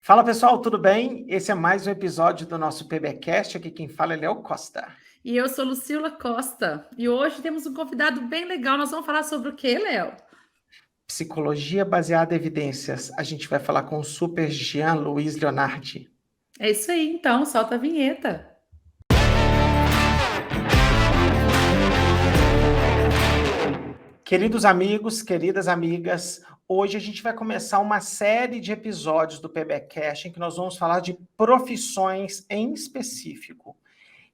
Fala pessoal, tudo bem? Esse é mais um episódio do nosso PBcast. Aqui quem fala é Léo Costa. E eu sou Lucila Costa. E hoje temos um convidado bem legal. Nós vamos falar sobre o quê, Léo? Psicologia baseada em evidências. A gente vai falar com o super Jean Luiz Leonardi. É isso aí, então, solta a vinheta. Queridos amigos, queridas amigas, hoje a gente vai começar uma série de episódios do PBcast em que nós vamos falar de profissões em específico.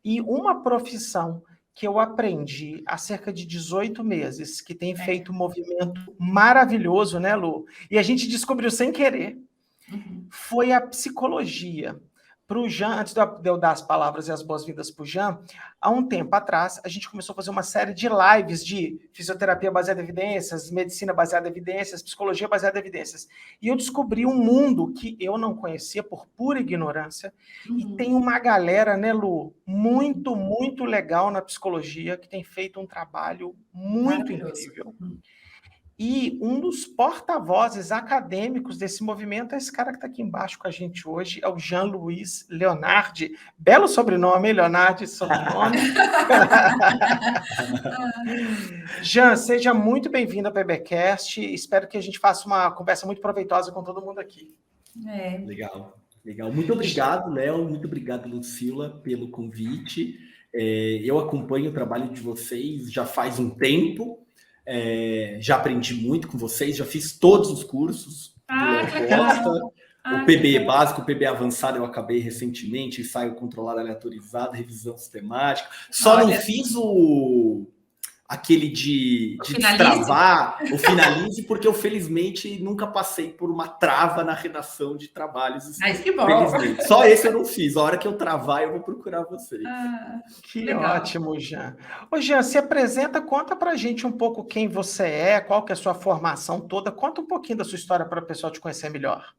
E uma profissão que eu aprendi há cerca de 18 meses, que tem feito um movimento maravilhoso, né, Lu? E a gente descobriu sem querer, foi a psicologia. Para o Jean, antes de eu dar as palavras e as boas-vindas para o Jean, há um tempo atrás, a gente começou a fazer uma série de lives de fisioterapia baseada em evidências, medicina baseada em evidências, psicologia baseada em evidências. E eu descobri um mundo que eu não conhecia por pura ignorância. E tem uma galera, né, Lu, muito legal na psicologia, que tem feito um trabalho muito incrível. E um dos porta-vozes acadêmicos desse movimento é esse cara que está aqui embaixo com a gente hoje, é o Jean Luiz Leonardi. Belo sobrenome, Leonardi, sobrenome. Jean, seja muito bem-vindo ao PBcast. Espero que a gente faça uma conversa muito proveitosa com todo mundo aqui. Legal. Muito obrigado, Léo. Muito obrigado, Lucila, pelo convite. Eu acompanho o trabalho de vocês já faz um tempo. Já aprendi muito com vocês, já fiz todos os cursos do Léo Costa. O PB básico, o PB avançado eu acabei recentemente, ensaio controlado aleatorizado, revisão sistemática. Só não fiz aquele de destravar, o finalize, porque eu felizmente nunca passei por uma trava na redação de trabalhos. Mas que bom! Felizmente. Só esse eu não fiz. A hora que eu travar, eu vou procurar vocês. Que legal. Ótimo, Jean. Ô, Jean, se apresenta, conta pra gente um pouco quem você é, qual que é a sua formação toda. Conta um pouquinho da sua história para o pessoal te conhecer melhor.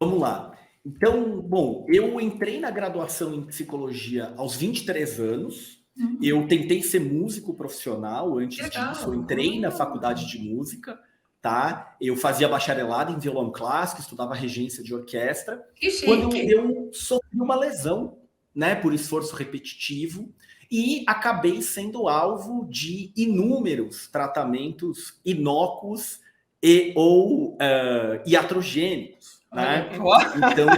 Vamos lá. Então, bom, eu entrei na graduação em psicologia aos 23 anos. Eu tentei ser músico profissional antes disso. Eu entrei na faculdade de música, tá? Eu fazia bacharelado em violão clássico, estudava regência de orquestra. Quando eu sofri uma lesão, né, por esforço repetitivo, e acabei sendo alvo de inúmeros tratamentos inócuos ou iatrogênicos. Né? Então,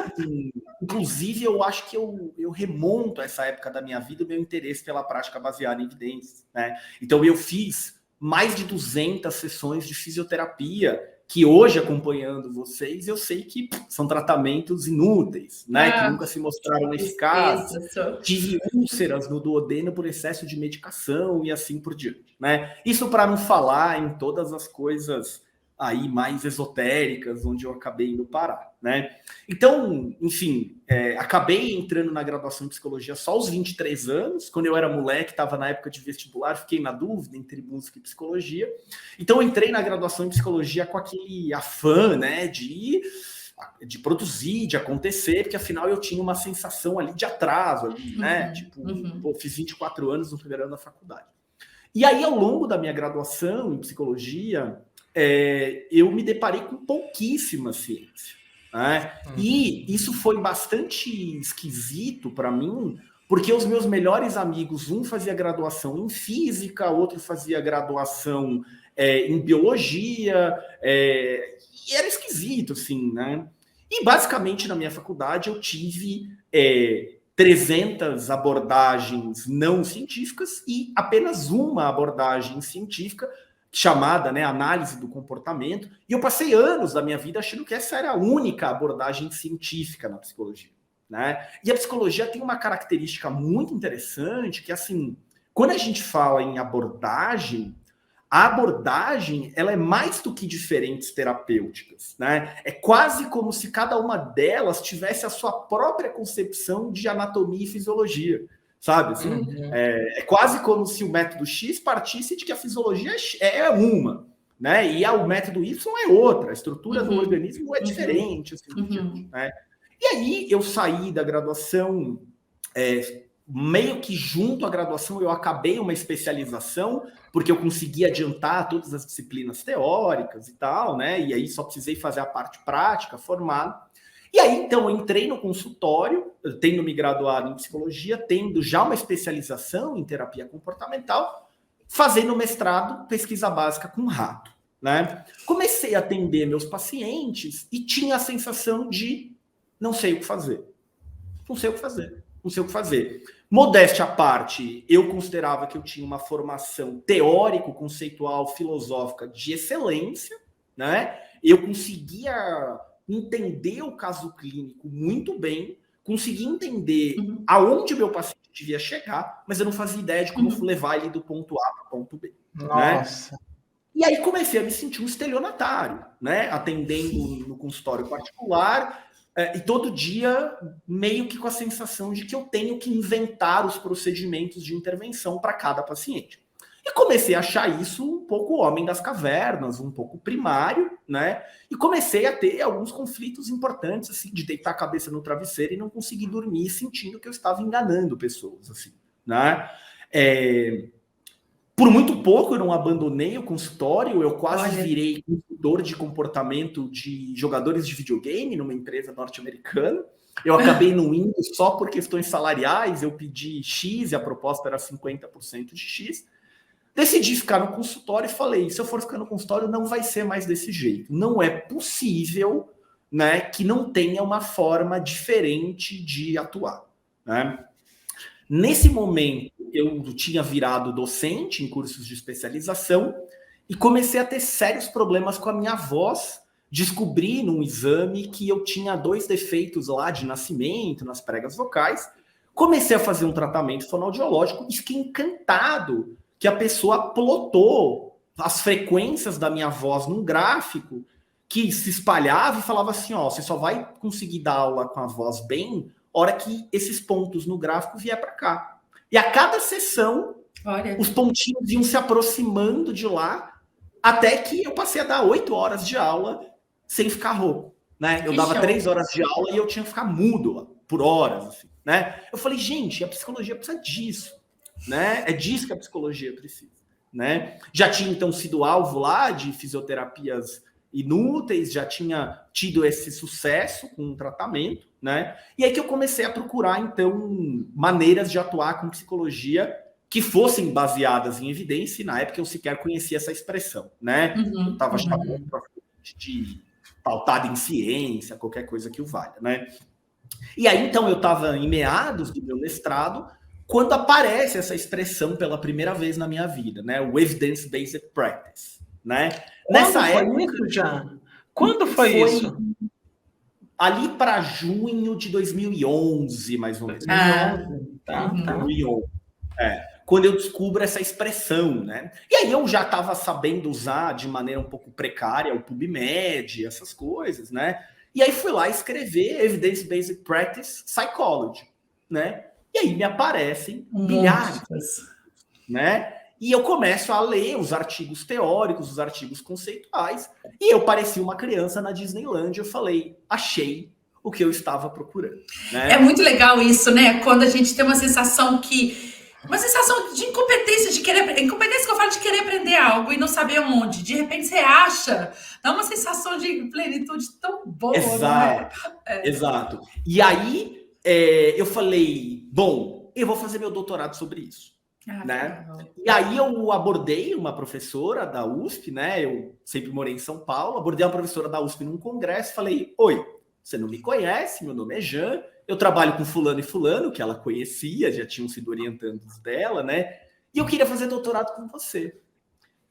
inclusive, eu acho que eu remonto a essa época da minha vida o meu interesse pela prática baseada em evidências. Né? Então, eu fiz mais de 200 sessões de fisioterapia, que hoje, acompanhando vocês, eu sei que são tratamentos inúteis, né? Que nunca se mostraram eficazes. Tive úlceras no duodeno por excesso de medicação e assim por diante. Né? Isso para não falar em todas as coisas aí mais esotéricas, onde eu acabei indo parar, né? Então, enfim, acabei entrando na graduação em psicologia só aos 23 anos, quando eu era moleque, estava na época de vestibular, fiquei na dúvida entre música e psicologia. Então, entrei na graduação em psicologia com aquele afã, né, de produzir, de acontecer, porque afinal eu tinha uma sensação ali de atraso, ali, né? Pô, fiz 24 anos no primeiro ano da faculdade. E aí, ao longo da minha graduação em psicologia, eu me deparei com pouquíssima ciência. Né? E isso foi bastante esquisito para mim, porque os meus melhores amigos, um fazia graduação em física, outro fazia graduação em biologia, e era esquisito, assim, né? E basicamente na minha faculdade eu tive 300 abordagens não científicas e apenas uma abordagem científica, chamada, né, análise do comportamento, e eu passei anos da minha vida achando que essa era a única abordagem científica na psicologia, né? E a psicologia tem uma característica muito interessante, que assim, quando a gente fala em abordagem, a abordagem ela é mais do que diferentes terapêuticas, né? É quase como se cada uma delas tivesse a sua própria concepção de anatomia e fisiologia. Sabe? Assim, é quase como se o método X partisse de que a fisiologia é uma, né? E o método Y é outra, a estrutura do organismo é diferente. Assim, né? E aí eu saí da graduação, meio que junto à graduação eu acabei uma especialização, porque eu consegui adiantar todas as disciplinas teóricas e tal, né? E aí só precisei fazer a parte prática, formado. E aí, então, eu entrei no consultório, tendo me graduado em psicologia, tendo já uma especialização em terapia comportamental, fazendo mestrado, pesquisa básica com rato, né? Comecei a atender meus pacientes e tinha a sensação de não sei o que fazer. Não sei o que fazer. Não sei o que fazer. Modéstia à parte, eu considerava que eu tinha uma formação teórico-conceitual, filosófica de excelência, né? Eu conseguia entender o caso clínico muito bem, conseguia entender aonde o meu paciente devia chegar, mas eu não fazia ideia de como levar ele do ponto A para o ponto B. Nossa. Né? E aí comecei a me sentir um estelionatário, né? Atendendo no consultório particular, e todo dia meio que com a sensação de que eu tenho que inventar os procedimentos de intervenção para cada paciente. E comecei a achar isso um pouco homem das cavernas, um pouco primário, né? E comecei a ter alguns conflitos importantes, assim, de deitar a cabeça no travesseiro e não conseguir dormir, sentindo que eu estava enganando pessoas, assim, né? Por muito pouco eu não abandonei o consultório, eu quase virei consultor de comportamento de jogadores de videogame numa empresa norte-americana. Eu acabei não indo só por questões salariais, eu pedi X e a proposta era 50% de X. Decidi ficar no consultório e falei, se eu for ficar no consultório não vai ser mais desse jeito. Não é possível, né, que não tenha uma forma diferente de atuar, né? Nesse momento, eu tinha virado docente em cursos de especialização e comecei a ter sérios problemas com a minha voz. Descobri num exame que eu tinha 2 defeitos lá de nascimento, nas pregas vocais. Comecei a fazer um tratamento fonoaudiológico e fiquei encantado que a pessoa plotou as frequências da minha voz num gráfico que se espalhava e falava assim, ó, você só vai conseguir dar aula com a voz bem hora que esses pontos no gráfico vier para cá. E a cada sessão, os pontinhos iam se aproximando de lá, até que eu passei a dar 8 horas de aula sem ficar rouco, né? Eu dava 3 horas de aula e eu tinha que ficar mudo por horas, assim, né? Eu falei, gente, a psicologia precisa disso, né? É disso que a psicologia precisa, né? Já tinha, então, sido alvo lá de fisioterapias inúteis, já tinha tido esse sucesso com o tratamento, né? E aí que eu comecei a procurar, então, maneiras de atuar com psicologia que fossem baseadas em evidência, e na época eu sequer conhecia essa expressão, né? Eu estava chamando de pautada em ciência, qualquer coisa que o valha, né? E aí, então, eu estava em meados do meu mestrado, quando aparece essa expressão pela primeira vez na minha vida, né? O Evidence-Based Practice, né? Nessa época, isso, já? Quando foi isso? Ali para junho de 2011, mais ou menos. 2011. Quando eu descubro essa expressão, né? E aí eu já estava sabendo usar de maneira um pouco precária o PubMed, essas coisas, né? E aí fui lá escrever Evidence-Based Practice Psychology, né? E aí me aparecem milhares, né? E eu começo a ler os artigos teóricos, os artigos conceituais, e eu parecia uma criança na Disneylandia. Eu falei, achei o que eu estava procurando, né? É muito legal isso, né? Quando a gente tem uma sensação de incompetência, de querer... Incompetência que eu falo de querer aprender algo e não saber onde. De repente você acha, dá uma sensação de plenitude tão boa, exato, né? Exato. E aí, eu falei, bom, eu vou fazer meu doutorado sobre isso. Né? E aí eu abordei uma professora da USP, né? Eu sempre morei em São Paulo, abordei uma professora da USP num congresso, falei, oi, você não me conhece, meu nome é Jean, eu trabalho com fulano e fulano, que ela conhecia, já tinham sido orientandos dela, né? E eu queria fazer doutorado com você.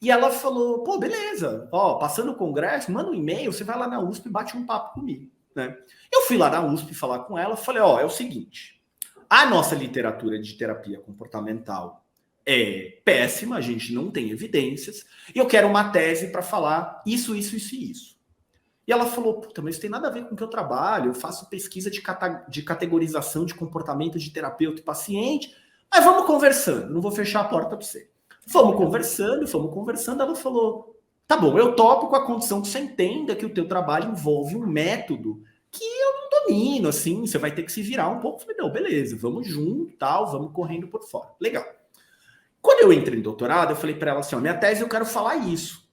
E ela falou, pô, beleza, ó, passando o congresso, manda um e-mail, você vai lá na USP e bate um papo comigo, né? Eu fui lá na USP falar com ela, falei, ó, é o seguinte, a nossa literatura de terapia comportamental é péssima, a gente não tem evidências, e eu quero uma tese para falar isso, isso, isso e isso. E ela falou, puta, mas isso tem nada a ver com o que eu trabalho, eu faço pesquisa de categorização de comportamento de terapeuta e paciente, mas vamos conversando, não vou fechar a porta para você. Fomos conversando, ela falou, tá bom, eu topo com a condição que você entenda que o teu trabalho envolve um método que eu não domino, assim, você vai ter que se virar um pouco. Eu falei, não, beleza, vamos junto, tal, vamos correndo por fora. Legal. Quando eu entrei em doutorado, eu falei para ela assim, ó, minha tese eu quero falar isso.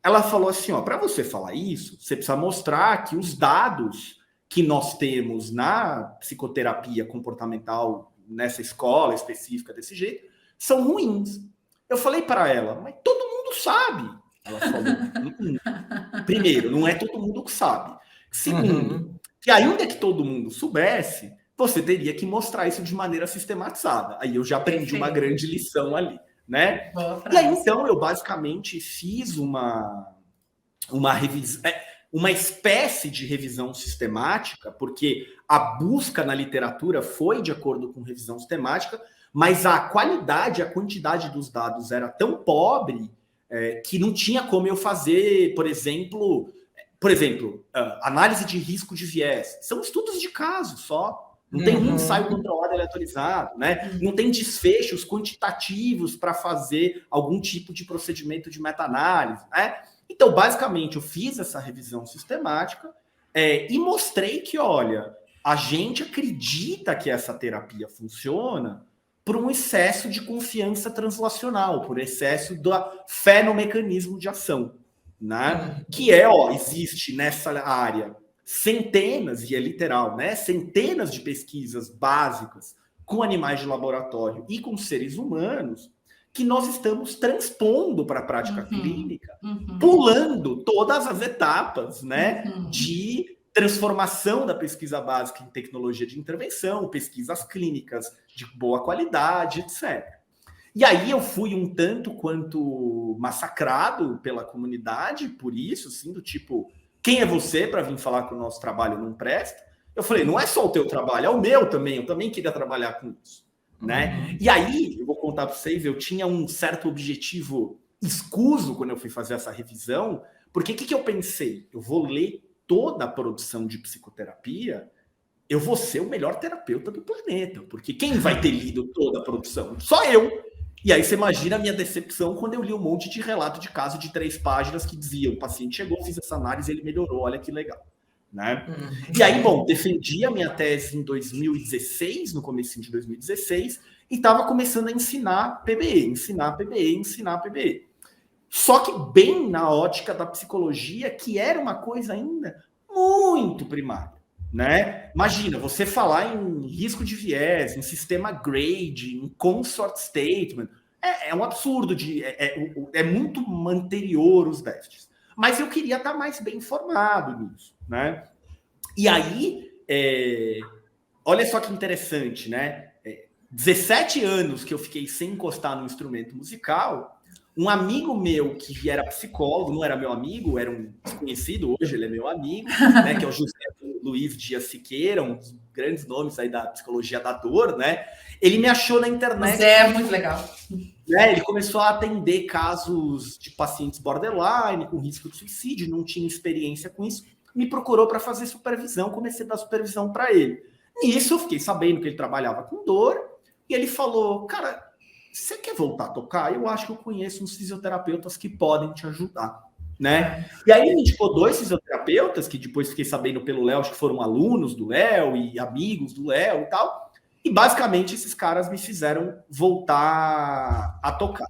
Ela falou assim, ó, para você falar isso, você precisa mostrar que os dados que nós temos na psicoterapia comportamental, nessa escola específica desse jeito, são ruins. Eu falei para ela, mas todo mundo sabe. Ela falou, primeiro, não é todo mundo que sabe. Segundo, que ainda que todo mundo soubesse, você teria que mostrar isso de maneira sistematizada. Aí eu já aprendi uma grande lição ali, né? E aí, então, eu basicamente fiz uma revisão, uma espécie de revisão sistemática, porque a busca na literatura foi de acordo com revisão sistemática, mas a qualidade, a quantidade dos dados era tão pobre que não tinha como eu fazer, por exemplo, análise de risco de viés. São estudos de caso só. Não tem um ensaio controlado aleatorizado, né? Não tem desfechos quantitativos para fazer algum tipo de procedimento de meta-análise, né? Então, basicamente, eu fiz essa revisão sistemática e mostrei que, olha, a gente acredita que essa terapia funciona por um excesso de confiança translacional, por excesso da fé no mecanismo de ação, né? Que existe nessa área centenas, e é literal, né? Centenas de pesquisas básicas com animais de laboratório e com seres humanos que nós estamos transpondo para a prática clínica, pulando todas as etapas, né, de transformação da pesquisa básica em tecnologia de intervenção, pesquisas clínicas de boa qualidade, etc. E aí eu fui um tanto quanto massacrado pela comunidade por isso, assim, do tipo, quem é você para vir falar que o nosso trabalho não presta? Eu falei, não é só o teu trabalho, é o meu também, eu também queria trabalhar com isso, né? E aí, eu vou contar para vocês, eu tinha um certo objetivo escuso quando eu fui fazer essa revisão, porque o que eu pensei? Eu vou ler toda a produção de psicoterapia, eu vou ser o melhor terapeuta do planeta, porque quem vai ter lido toda a produção? Só eu. E aí você imagina a minha decepção quando eu li um monte de relato de caso de 3 páginas que dizia, o paciente chegou, fiz essa análise, ele melhorou, olha que legal. Né? E aí, bom, defendi a minha tese em 2016, no começo de 2016, e estava começando a ensinar PBE. Só que bem na ótica da psicologia, que era uma coisa ainda muito primária, né? Imagina, você falar em risco de viés, em sistema grade, em consort statement, é um absurdo, é muito anterior os déficits. Mas eu queria estar mais bem informado nisso, né? E aí, olha só que interessante, né? 17 anos que eu fiquei sem encostar no instrumento musical, um amigo meu que era psicólogo, não era meu amigo, era um desconhecido, hoje ele é meu amigo, né? Que é o José Luiz Dias Siqueira, um dos grandes nomes aí da psicologia da dor, né? Ele me achou na internet. É muito legal. Né, ele começou a atender casos de pacientes borderline, com risco de suicídio, não tinha experiência com isso, me procurou para fazer supervisão, comecei a dar supervisão para ele. Nisso eu fiquei sabendo que ele trabalhava com dor, e ele falou, cara, você quer voltar a tocar? Eu acho que eu conheço uns fisioterapeutas que podem te ajudar, né? E aí ele me indicou 2 fisioterapeutas, que depois fiquei sabendo pelo Léo, acho que foram alunos do Léo e amigos do Léo e tal, e basicamente esses caras me fizeram voltar a tocar,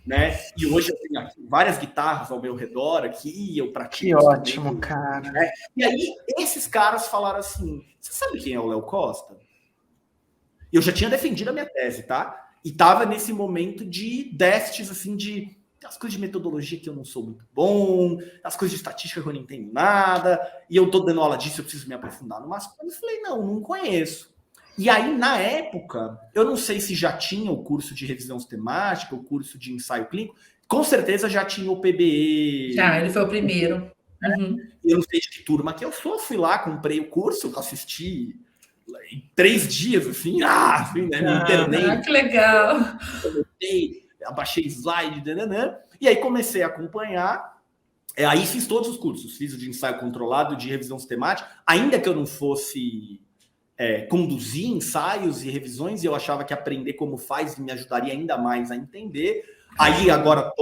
né? E hoje eu tenho aqui várias guitarras ao meu redor aqui, eu pratico. Que ótimo, cara. Né? E aí esses caras falaram assim, você sabe quem é o Léo Costa? Eu já tinha defendido a minha tese, tá? E tava nesse momento de déficits, assim, de as coisas de metodologia que eu não sou muito bom, as coisas de estatística que eu não entendo nada, e eu tô dando aula disso, eu preciso me aprofundar no máximo. Eu falei, não conheço. E aí, na época, eu não sei se já tinha o curso de revisão sistemática, o curso de ensaio clínico, com certeza já tinha o PBE. Já, ele foi o primeiro. Eu não sei de que turma que eu sou, fui lá, comprei o curso, assisti em 3 dias, assim, né, me internei. Que legal. Abaixei slide, e aí comecei a acompanhar. Aí fiz todos os cursos, fiz o de ensaio controlado, de revisão sistemática, ainda que eu não fosse conduzir ensaios e revisões, e eu achava que aprender como faz me ajudaria ainda mais a entender. Aí agora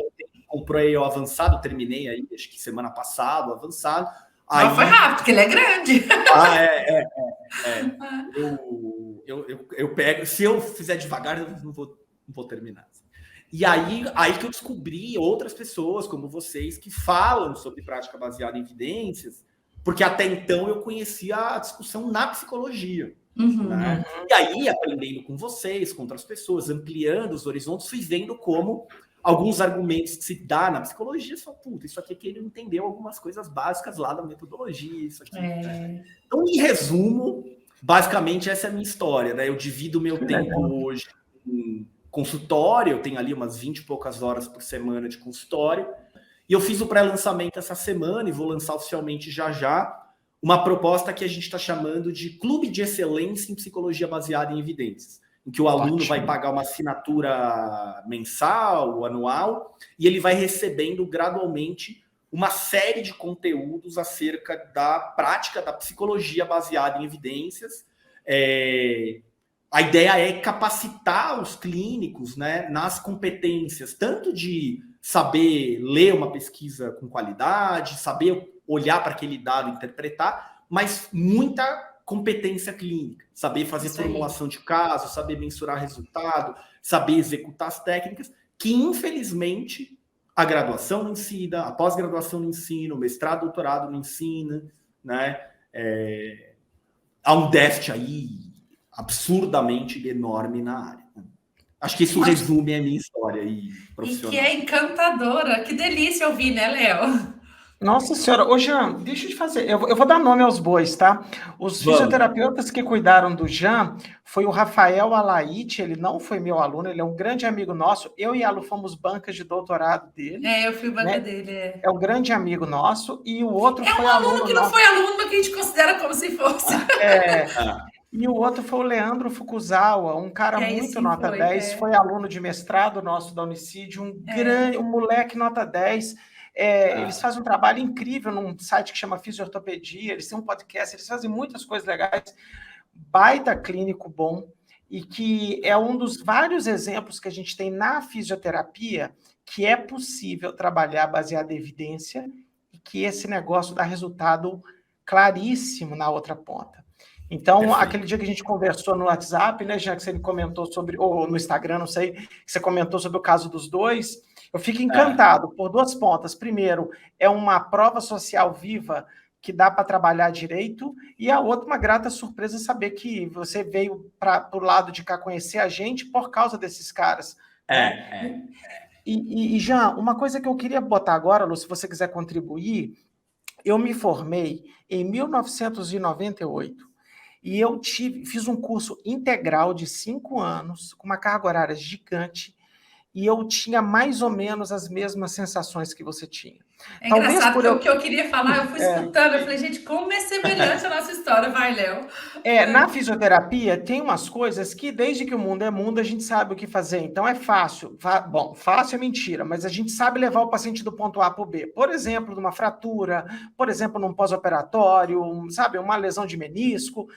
comprei o avançado, terminei aí, acho que semana passada, o avançado. Aí... foi rápido, porque ele é grande. Eu pego, se eu fizer devagar, eu não vou terminar. E aí que eu descobri outras pessoas, como vocês, que falam sobre prática baseada em evidências, porque até então eu conhecia a discussão na psicologia. Uhum. Né? E aí, aprendendo com vocês, com outras pessoas, ampliando os horizontes, fui vendo como alguns argumentos que se dá na psicologia são, puta, isso aqui é que ele entendeu algumas coisas básicas lá da metodologia, isso aqui. Então, em resumo, basicamente essa é a minha história, né? Eu divido o meu tempo hoje em consultório, eu tenho ali umas 20 e poucas horas por semana de consultório, e eu fiz o pré-lançamento essa semana e vou lançar oficialmente já uma proposta que a gente está chamando de Clube de Excelência em Psicologia Baseada em Evidências, em que o aluno vai pagar uma assinatura mensal, anual, e ele vai recebendo gradualmente uma série de conteúdos acerca da prática da psicologia baseada em evidências. A ideia é capacitar os clínicos, né, nas competências, tanto de saber ler uma pesquisa com qualidade, saber olhar para aquele dado e interpretar, mas muita competência clínica, saber fazer formulação de caso, saber mensurar resultado, saber executar as técnicas, que infelizmente a graduação não ensina, a pós-graduação não ensina, o mestrado, doutorado não ensina, né? Há um déficit aí absurdamente enorme na área. Acho que isso resume a minha história aí, profissional. E que é encantadora. Que delícia ouvir, né, Léo? Nossa senhora, ô Jean, deixa eu te fazer, eu vou dar nome aos bois, tá? Os fisioterapeutas que cuidaram do Jean foi o Rafael Alaite, ele não foi meu aluno, ele é um grande amigo nosso, eu e a Lu fomos bancas de doutorado dele. Eu fui banca dele. É um grande amigo nosso, e o outro foi um aluno que não foi aluno, mas que a gente considera como se fosse. E o outro foi o Leandro Fukuzawa, um cara muito nota 10, foi aluno de mestrado nosso da Unicid, um moleque nota 10. Eles fazem um trabalho incrível num site que chama Fisiortopedia, eles têm um podcast, eles fazem muitas coisas legais, baita clínico bom, e que é um dos vários exemplos que a gente tem na fisioterapia que é possível trabalhar baseado em evidência e que esse negócio dá resultado claríssimo na outra ponta. Então, aquele dia que a gente conversou no WhatsApp, né, já que você comentou sobre, ou no Instagram, não sei, que você comentou sobre o caso dos dois, eu fico encantado por duas pontas. Primeiro, é uma prova social viva que dá para trabalhar direito, e a outra, uma grata surpresa saber que você veio para o lado de cá conhecer a gente por causa desses caras. E Jean, uma coisa que eu queria botar agora, Lu, se você quiser contribuir, eu me formei em 1998, e eu fiz um curso integral de 5 anos, com uma carga horária gigante, e eu tinha mais ou menos as mesmas sensações que você tinha. Talvez engraçado, porque o que eu queria falar, eu fui escutando, eu falei, gente, como é semelhante a nossa história, vai, Léo. Na fisioterapia, tem umas coisas que, desde que o mundo é mundo, a gente sabe o que fazer. Então, é fácil. Bom, fácil é mentira, mas a gente sabe levar o paciente do ponto A para o B. Por exemplo, numa fratura, por exemplo, num pós-operatório, sabe, uma lesão de menisco.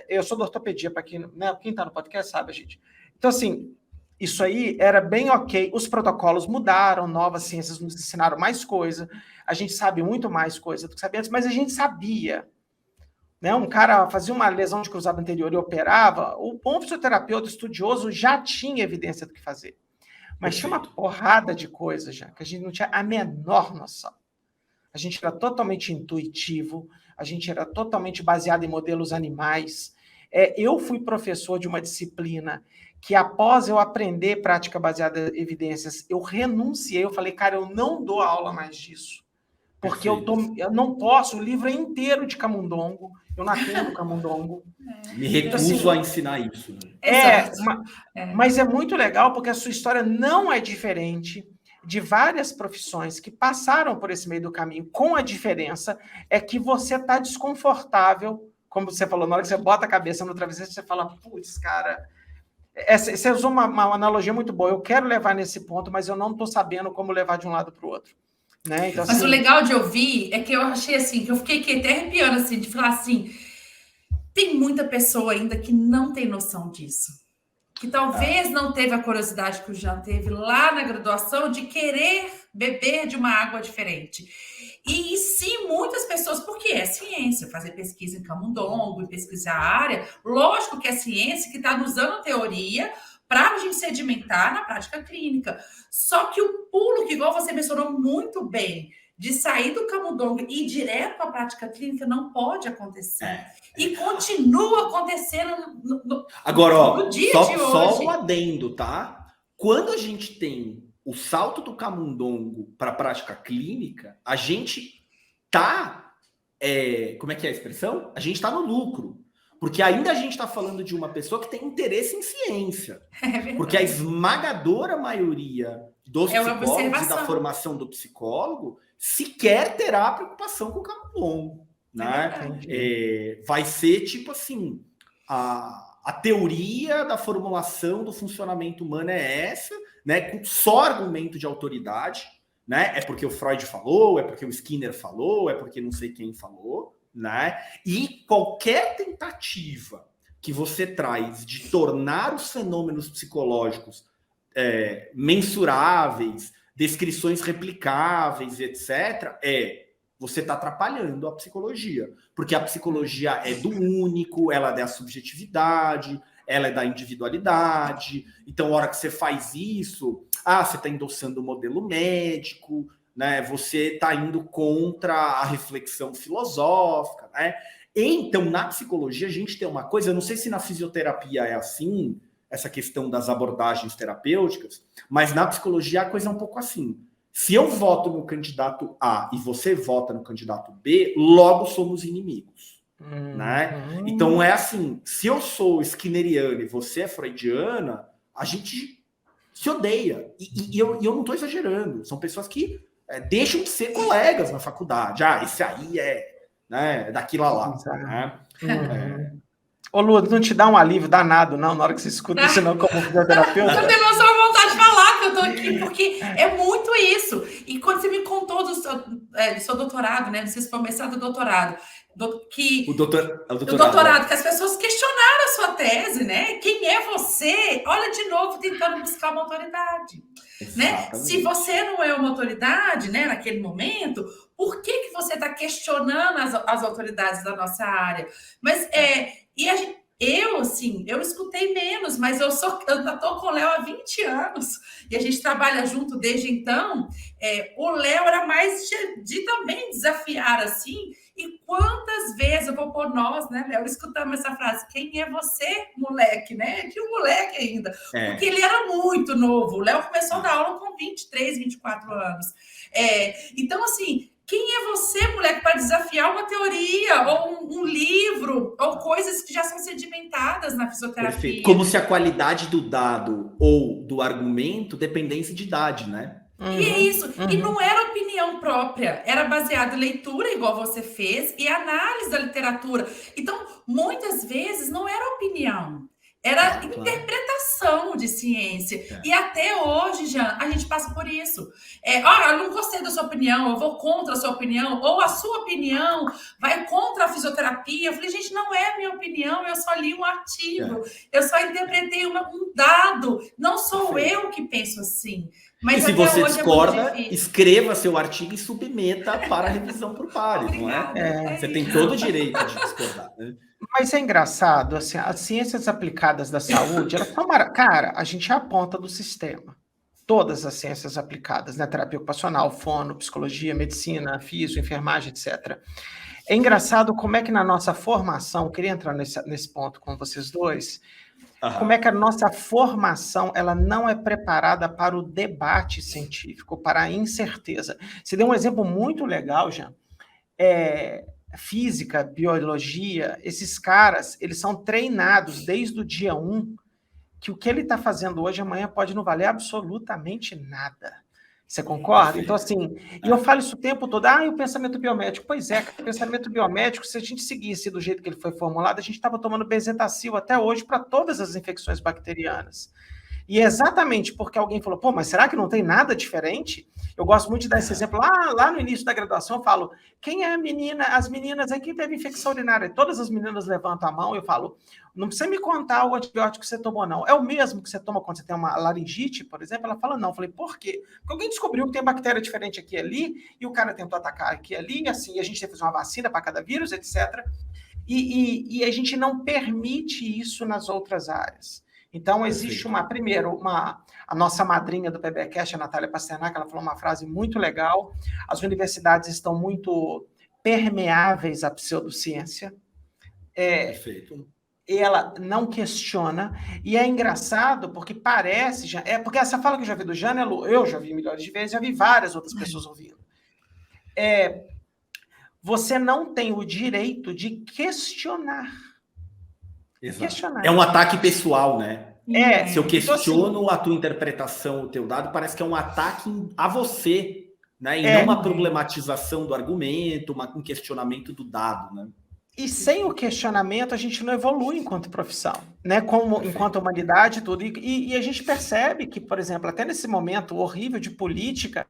Eu sou da ortopedia, para quem está no podcast sabe, gente. Então, assim, isso aí era bem ok. Os protocolos mudaram, novas ciências nos ensinaram mais coisa. A gente sabe muito mais coisa do que sabia antes, mas a gente sabia. Né? Um cara fazia uma lesão de cruzado anterior e operava, o bom fisioterapeuta estudioso já tinha evidência do que fazer. Mas tinha uma porrada de coisa já, que a gente não tinha a menor noção. A gente era totalmente intuitivo, a gente era totalmente baseado em modelos animais. Eu fui professor de uma disciplina que, após eu aprender prática baseada em evidências, eu renunciei, eu falei, cara, eu não dou aula mais disso. Porque eu não posso, o livro é inteiro de camundongo, eu não atendo camundongo. Me recuso a ensinar isso. Mas é muito legal, porque a sua história não é diferente de várias profissões que passaram por esse meio do caminho, com a diferença é que você está desconfortável, como você falou, na hora que você bota a cabeça no travesseiro, você fala, putz, cara... Você usou uma analogia muito boa, eu quero levar nesse ponto, mas eu não estou sabendo como levar de um lado para o outro. Né? Então, mas assim... o legal de ouvir é que eu achei assim, que eu fiquei aqui até arrepiando, assim, de falar assim, tem muita pessoa ainda que não tem noção disso. Que talvez não teve a curiosidade que o Jean teve lá na graduação de querer beber de uma água diferente. E sim, muitas pessoas, porque é ciência, fazer pesquisa em camundongo, pesquisar a área, lógico que é ciência que está usando a teoria para a gente sedimentar na prática clínica. Só que o pulo, que igual você mencionou muito bem, de sair do camundongo e ir direto para a prática clínica não pode acontecer. E continua acontecendo Agora, ó, no dia só, de hoje. só um adendo, tá? Quando a gente tem o salto do camundongo para a prática clínica, a gente tá... como é que é a expressão? A gente está no lucro. Porque ainda a gente está falando de uma pessoa que tem interesse em ciência. Porque a esmagadora maioria dos psicólogos e da formação do psicólogo sequer terá preocupação com o camundongo. Né? Vai ser tipo assim, a teoria da formulação do funcionamento humano é essa, né? Com só argumento de autoridade, né? É porque o Freud falou, é porque o Skinner falou, é porque não sei quem falou, né? E qualquer tentativa que você traz de tornar os fenômenos psicológicos mensuráveis, descrições replicáveis, etc., você está atrapalhando a psicologia. Porque a psicologia é do único, ela é da subjetividade, ela é da individualidade. Então, a hora que você faz isso, você está endossando o modelo médico, né? Você está indo contra a reflexão filosófica, né? Então, na psicologia, a gente tem uma coisa, eu não sei se na fisioterapia é assim, essa questão das abordagens terapêuticas, mas na psicologia a coisa é um pouco assim. Se eu voto no candidato A e você vota no candidato B, logo somos inimigos. Né? Então é assim, se eu sou skinneriana e você é freudiana, a gente se odeia. E eu não estou exagerando. São pessoas que deixam de ser colegas na faculdade. Esse aí é daquilo lá. Né? Ô, Lu, não te dá um alívio danado, não, na hora que você escuta isso, não, como fisioterapeuta? Eu tenho só vontade de falar que eu tô aqui, porque é muito isso. E quando você me contou do seu doutorado, né? Não sei se foi mestrado ou doutorado. O doutorado, que as pessoas questionaram a sua tese, né? Quem é você? Olha de novo tentando buscar uma autoridade. Né? Se você não é uma autoridade, né, naquele momento, por que você está questionando as autoridades da nossa área? Mas eu escutei menos, mas eu estou com o Léo há 20 anos e a gente trabalha junto desde então. O Léo era mais de também desafiar assim. E quantas vezes eu vou por nós, né, Léo, escutamos essa frase: quem é você, moleque, né? Que um moleque ainda. Porque ele era muito novo. O Léo começou a dar aula com 23, 24 anos. Então, assim, quem é você, moleque, para desafiar uma teoria, ou um livro, ou coisas que já são sedimentadas na fisioterapia? Perfeito. Como se a qualidade do dado ou do argumento dependesse de idade, né? E é isso. E não era opinião própria, era baseado em leitura, igual você fez, e análise da literatura. Então, muitas vezes, não era opinião, era interpretação de ciência. E até hoje, Jean, a gente passa por isso. Eu não gostei da sua opinião, eu vou contra a sua opinião, ou a sua opinião vai contra a fisioterapia. Eu falei, gente, não é a minha opinião, eu só li um artigo, eu só interpretei um dado, não sou eu que penso assim. Mas e se você discorda, escreva seu artigo e submeta para a revisão por pares, não é? Você tem todo o direito de discordar, né? Mas é engraçado, assim, as ciências aplicadas da saúde, elas são cara, a gente é a ponta do sistema. Todas as ciências aplicadas, né? Terapia ocupacional, fono, psicologia, medicina, físio, enfermagem, etc. É engraçado como é que na nossa formação, eu queria entrar nesse ponto com vocês dois, como é que a nossa formação ela não é preparada para o debate científico, para a incerteza. Você deu um exemplo muito legal, Jean. Física, biologia, esses caras, eles são treinados desde o dia 1, que o que ele está fazendo hoje, amanhã pode não valer absolutamente nada. Você concorda? Então, assim, e eu falo isso o tempo todo, e o pensamento biomédico? Pois é, o pensamento biomédico, se a gente seguisse do jeito que ele foi formulado, a gente estava tomando bezetacil até hoje para todas as infecções bacterianas. E é exatamente porque alguém falou, mas será que não tem nada diferente? Eu gosto muito de dar esse exemplo. Lá no início da graduação, eu falo, quem é a menina? As meninas aqui teve infecção urinária. Todas as meninas levantam a mão e eu falo, não precisa me contar o antibiótico que você tomou, não. É o mesmo que você toma quando você tem uma laringite, por exemplo? Ela fala, não. Eu falei, por quê? Porque alguém descobriu que tem bactéria diferente aqui e ali, e o cara tentou atacar aqui e ali, e assim, a gente tem que fazer uma vacina para cada vírus, etc. E a gente não permite isso nas outras áreas. Então, existe a nossa madrinha do PBcast, a Natália Pasternak, ela falou uma frase muito legal: as universidades estão muito permeáveis à pseudociência. Perfeito. Ela não questiona, e é engraçado porque parece, porque essa fala que eu já vi do Jânelo, eu já vi milhares de vezes, já vi várias outras pessoas ouvindo. Você não tem o direito de questionar. Exato. Questionar. É um ataque pessoal, né? Se eu questiono então, assim, a tua interpretação, o teu dado, parece que é um ataque a você, né? E não uma problematização do argumento, um questionamento do dado, né? E sem o questionamento, a gente não evolui enquanto profissão, né? Enquanto humanidade, tudo. E a gente percebe que, por exemplo, até nesse momento horrível de política,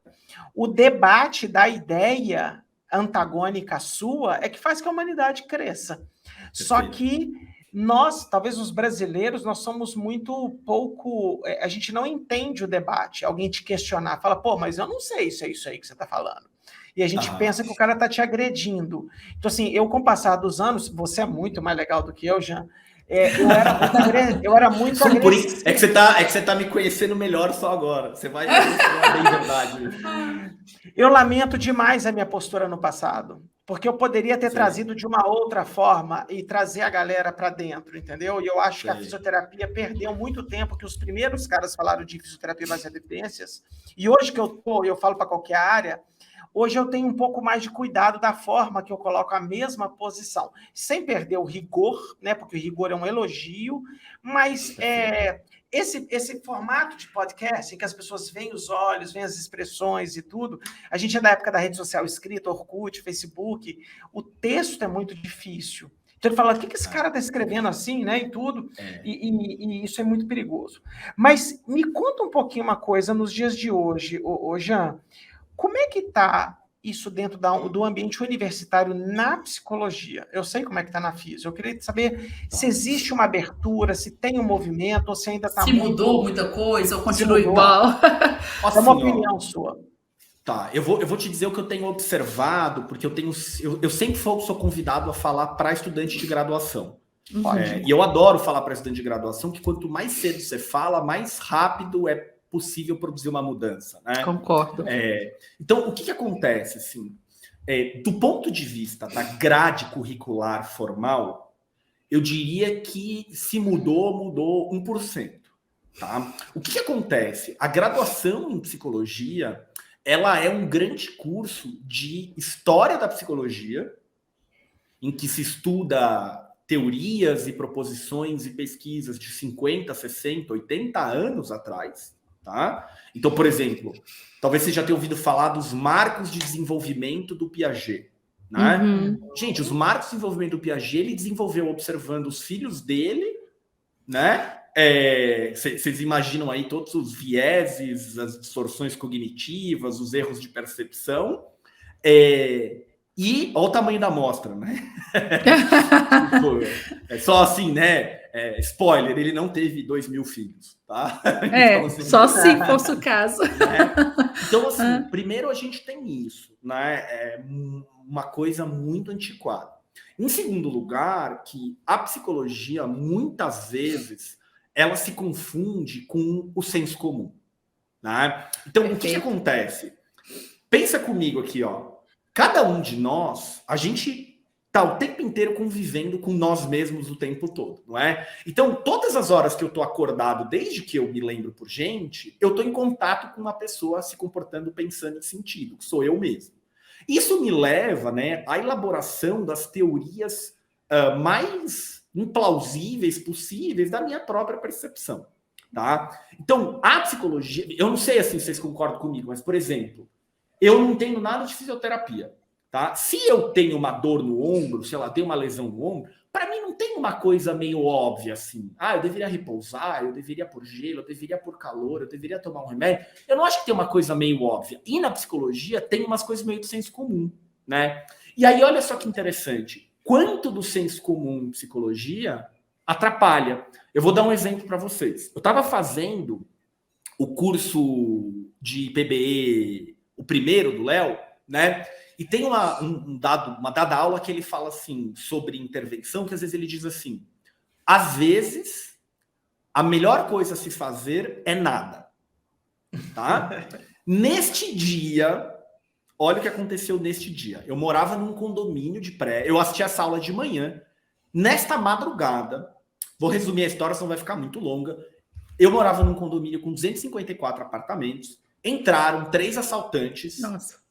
o debate da ideia antagônica sua é que faz que a humanidade cresça. Perfeito. Só que nós, talvez os brasileiros, nós somos muito pouco... A gente não entende o debate. Alguém te questionar, fala, pô, mas eu não sei se é isso aí que você está falando. E a gente pensa que o cara está te agredindo. Então, assim, eu, com o passar dos anos, você é muito mais legal do que eu, Jean, eu era muito agressivo. É que você tá me conhecendo melhor só agora. Você vai ver bem verdade. Eu lamento demais a minha postura no passado, porque eu poderia ter trazido de uma outra forma e trazer a galera para dentro, entendeu? E eu acho que a fisioterapia perdeu muito tempo, que os primeiros caras falaram de fisioterapia baseada em evidências, e hoje que eu falo para qualquer área, hoje eu tenho um pouco mais de cuidado da forma que eu coloco a mesma posição, sem perder o rigor, né? Porque o rigor é um elogio, mas esse formato de podcast, em que as pessoas veem os olhos, veem as expressões e tudo, a gente é da época da rede social escrita, Orkut, Facebook, o texto é muito difícil. Então ele fala, o que esse cara está escrevendo assim, né? E tudo, e isso é muito perigoso. Mas me conta um pouquinho uma coisa nos dias de hoje, Jean. Como é que está isso dentro do ambiente universitário na psicologia? Eu sei como é que está na física. Eu queria saber se existe uma abertura, se tem um movimento, ou se ainda está muito... Se mudou muita coisa, ou continua igual? É uma opinião sua. Tá, eu vou te dizer o que eu tenho observado, porque eu sempre sou convidado a falar para estudante de graduação. E eu adoro falar para estudante de graduação que quanto mais cedo você fala, mais rápido é possível produzir uma mudança, né? Concordo. Então, o que acontece, assim, do ponto de vista da grade curricular formal, eu diria que se mudou 1%, tá? O que acontece? A graduação em psicologia, ela é um grande curso de história da psicologia, em que se estuda teorias e proposições e pesquisas de 50, 60, 80 anos atrás, tá? Então, por exemplo, talvez você já tenha ouvido falar dos marcos de desenvolvimento do Piaget, né? Gente, os marcos de desenvolvimento do Piaget, ele desenvolveu observando os filhos dele, né? Vocês imaginam aí todos os vieses, as distorções cognitivas, os erros de percepção, e olha o tamanho da amostra, né? Só assim, né? Spoiler, ele não teve 2.000 filhos, tá? Então, assim, só se fosse o caso. Então, assim, primeiro a gente tem isso, né? Uma coisa muito antiquada. Em segundo lugar, que a psicologia, muitas vezes, ela se confunde com o senso comum, né? Então, o que acontece? Pensa comigo aqui, ó. Cada um de nós, a gente tá o tempo inteiro convivendo com nós mesmos o tempo todo, não é? Então, todas as horas que eu tô acordado, desde que eu me lembro por gente, eu tô em contato com uma pessoa se comportando, pensando em sentido, que sou eu mesmo. Isso me leva, né, à elaboração das teorias mais implausíveis possíveis da minha própria percepção, tá? Então, a psicologia, eu não sei assim se vocês concordam comigo, mas, por exemplo, eu não entendo nada de fisioterapia, tá? Se eu tenho uma dor no ombro, sei lá, tenho uma lesão no ombro, para mim não tem uma coisa meio óbvia assim. Eu deveria repousar, eu deveria pôr gelo, eu deveria pôr calor, eu deveria tomar um remédio. Eu não acho que tem uma coisa meio óbvia. E na psicologia tem umas coisas meio de senso comum, né? E aí olha só que interessante. Quanto do senso comum em psicologia atrapalha. Eu vou dar um exemplo para vocês. Eu estava fazendo o curso de PBE, o primeiro do Léo, né? E tem uma dada aula que ele fala assim sobre intervenção, que às vezes ele diz assim: às vezes a melhor coisa a se fazer é nada. Tá? Neste dia, olha o que aconteceu neste dia. Eu morava num condomínio de prédio, eu assisti essa aula de manhã. Nesta madrugada, vou resumir a história, senão vai ficar muito longa. Eu morava num condomínio com 254 apartamentos. Entraram 3 assaltantes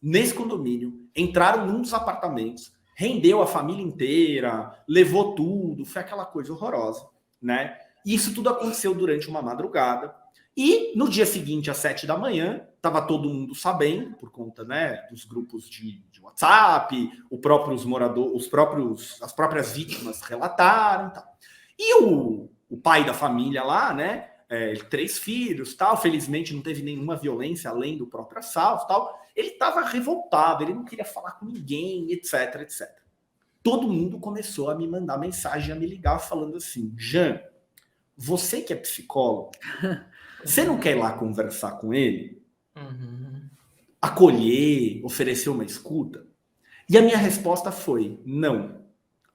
nesse condomínio, entraram num dos apartamentos, rendeu a família inteira, levou tudo, foi aquela coisa horrorosa, né? E isso tudo aconteceu durante uma madrugada. E no dia seguinte, às 7 da manhã, estava todo mundo sabendo, por conta, né, dos grupos de WhatsApp, as próprias vítimas relataram e tal. E o pai da família lá, né, 3 filhos, tal, felizmente não teve nenhuma violência além do próprio assalto, tal. Ele estava revoltado, ele não queria falar com ninguém, etc, etc. Todo mundo começou a me mandar mensagem, a me ligar, falando assim: Jean, você que é psicólogo, você não quer ir lá conversar com ele? Acolher, oferecer uma escuta? E a minha resposta foi: não.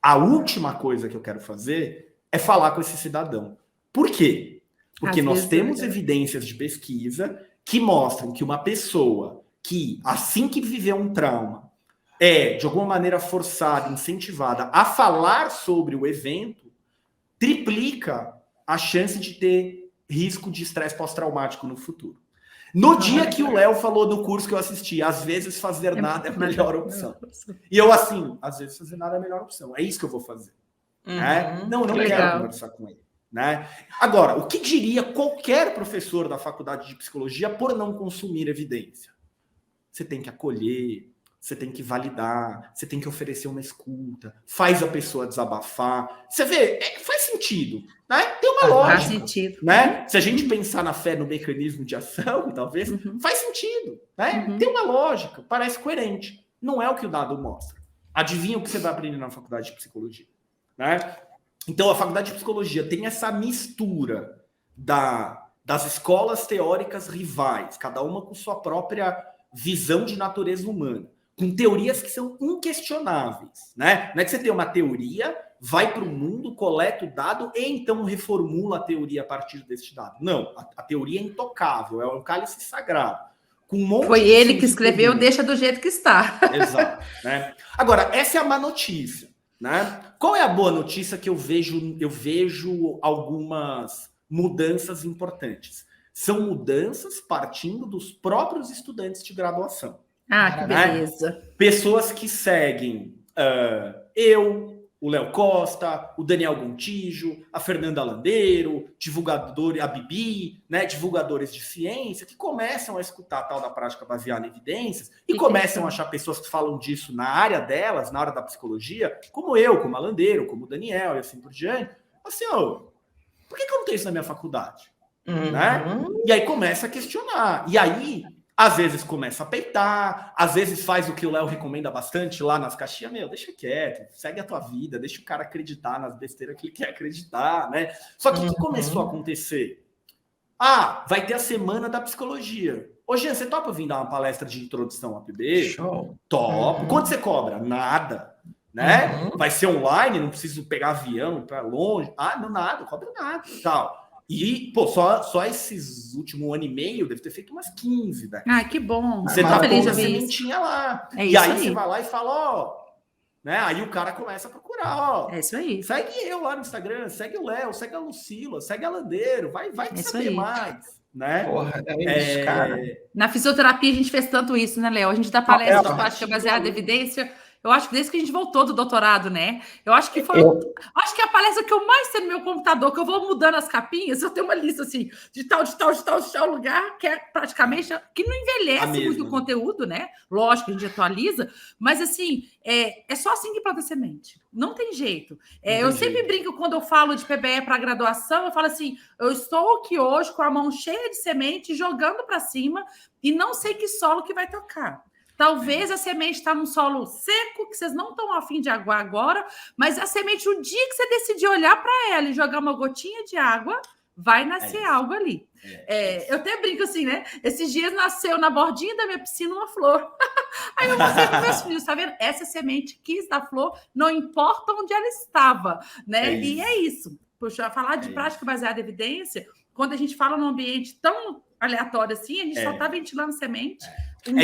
A última coisa que eu quero fazer é falar com esse cidadão. Por quê? Porque nós temos evidências de pesquisa que mostram que uma pessoa que, assim que viveu um trauma, de alguma maneira forçada, incentivada a falar sobre o evento, triplica a chance de ter risco de estresse pós-traumático no futuro. No dia que o Léo falou do curso que eu assisti, às vezes fazer nada é a melhor opção. E eu assim, às vezes fazer nada é a melhor opção. É isso que eu vou fazer. Né? Não quero conversar com ele. Né? Agora, o que diria qualquer professor da faculdade de psicologia por não consumir evidência? Você tem que acolher, você tem que validar, você tem que oferecer uma escuta, faz a pessoa desabafar. Você vê, faz sentido, né? Tem uma lógica. Faz sentido. Né? Se a gente pensar na fé no mecanismo de ação, talvez, faz sentido. Né? Tem uma lógica, parece coerente. Não é o que o dado mostra. Adivinha o que você vai aprender na faculdade de psicologia? Né? Então, a faculdade de psicologia tem essa mistura das escolas teóricas rivais, cada uma com sua própria visão de natureza humana, com teorias que são inquestionáveis. Né? Não é que você tem uma teoria, vai para o mundo, coleta o dado e então reformula a teoria a partir deste dado. Não, a teoria é intocável, é um cálice sagrado. Com um monte Foi ele que escreveu, comum. Deixa do jeito que está. Exato. Né? Agora, essa é a má notícia. Né? Qual é a boa notícia que eu vejo? Eu vejo algumas mudanças importantes. São mudanças partindo dos próprios estudantes de graduação. Que beleza. Né? Pessoas que seguem o Léo Costa, o Daniel Gontijo, a Fernanda Landeiro, divulgador, a Bibi, né, divulgadores de ciência, que começam a escutar a tal da prática baseada em evidências e começam a achar pessoas que falam disso na área delas, na área da psicologia, como eu, como a Landeiro, como o Daniel e assim por diante. Assim, por que eu não tenho isso na minha faculdade? Né? E aí começa a questionar. E aí, às vezes começa a peitar, às vezes faz o que o Léo recomenda bastante lá nas caixinhas, deixa quieto, segue a tua vida, deixa o cara acreditar nas besteiras que ele quer acreditar, né? Só que o que começou a acontecer? Vai ter a semana da psicologia. Ô, Jean, você topa vir dar uma palestra de introdução ao PB? Show. Topo. Quanto você cobra? Nada. Né? Vai ser online, não preciso pegar avião para longe. Não, nada, não cobra nada e tal. E, só esses últimos ano e meio, deve ter feito umas 15, né? Que bom. Você tá pondo a sementinha lá. E aí você vai lá e fala, né? Aí o cara começa a procurar, É isso aí. Segue eu lá no Instagram, segue o Léo, segue a Lucila, segue a Landeiro, vai saber mais, né? Porra, isso, cara. Na fisioterapia a gente fez tanto isso, né, Léo? A gente dá palestra de prática baseada em evidência. Eu acho que desde que a gente voltou do doutorado, né? Eu acho que foi. Acho que é a palestra que eu mais tenho no meu computador, que eu vou mudando as capinhas, eu tenho uma lista assim, de tal lugar, que é praticamente. Que não envelhece muito o conteúdo, né? Lógico que a gente atualiza, mas assim, é só assim que planta semente. Não tem jeito. Eu sempre brinco quando eu falo de PBE para graduação, eu falo assim: eu estou aqui hoje com a mão cheia de semente, jogando para cima, e não sei que solo que vai tocar. Talvez a semente está num solo seco, que vocês não estão a fim de aguar agora, mas a semente, o dia que você decidir olhar para ela e jogar uma gotinha de água, vai nascer algo ali. Eu até brinco assim, né? Esses dias nasceu na bordinha da minha piscina uma flor. Aí eu mostrei para meus filhos, tá vendo? Essa semente quis dar flor, não importa onde ela estava, né? E é isso. Poxa, falar de prática baseada em evidência, quando a gente fala num ambiente tão aleatório assim, a gente só está ventilando semente.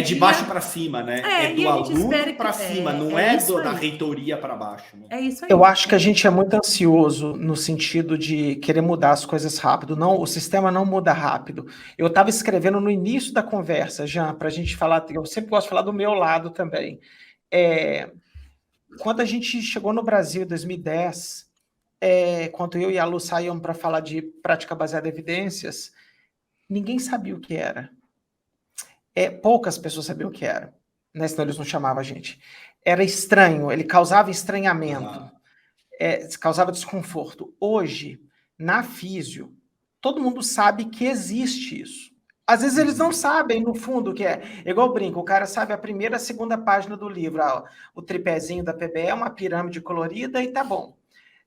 De baixo para cima, né? É do aluno para cima, não é da reitoria para baixo. Né? É isso aí. Eu acho que a gente é muito ansioso no sentido de querer mudar as coisas rápido. Não, o sistema não muda rápido. Eu estava escrevendo no início da conversa, Jean, para a gente falar, eu sempre gosto de falar do meu lado também. Quando a gente chegou no Brasil em 2010, quando eu e a Lu saímos para falar de prática baseada em evidências, ninguém sabia o que era. Poucas pessoas sabiam o que era, né? Senão eles não chamavam a gente. Era estranho, ele causava estranhamento, causava desconforto. Hoje, na físio, todo mundo sabe que existe isso. Às vezes eles não sabem, no fundo, o que é. Igual eu brinco, o cara sabe a primeira, a segunda página do livro. O tripézinho da PBE é uma pirâmide colorida e tá bom.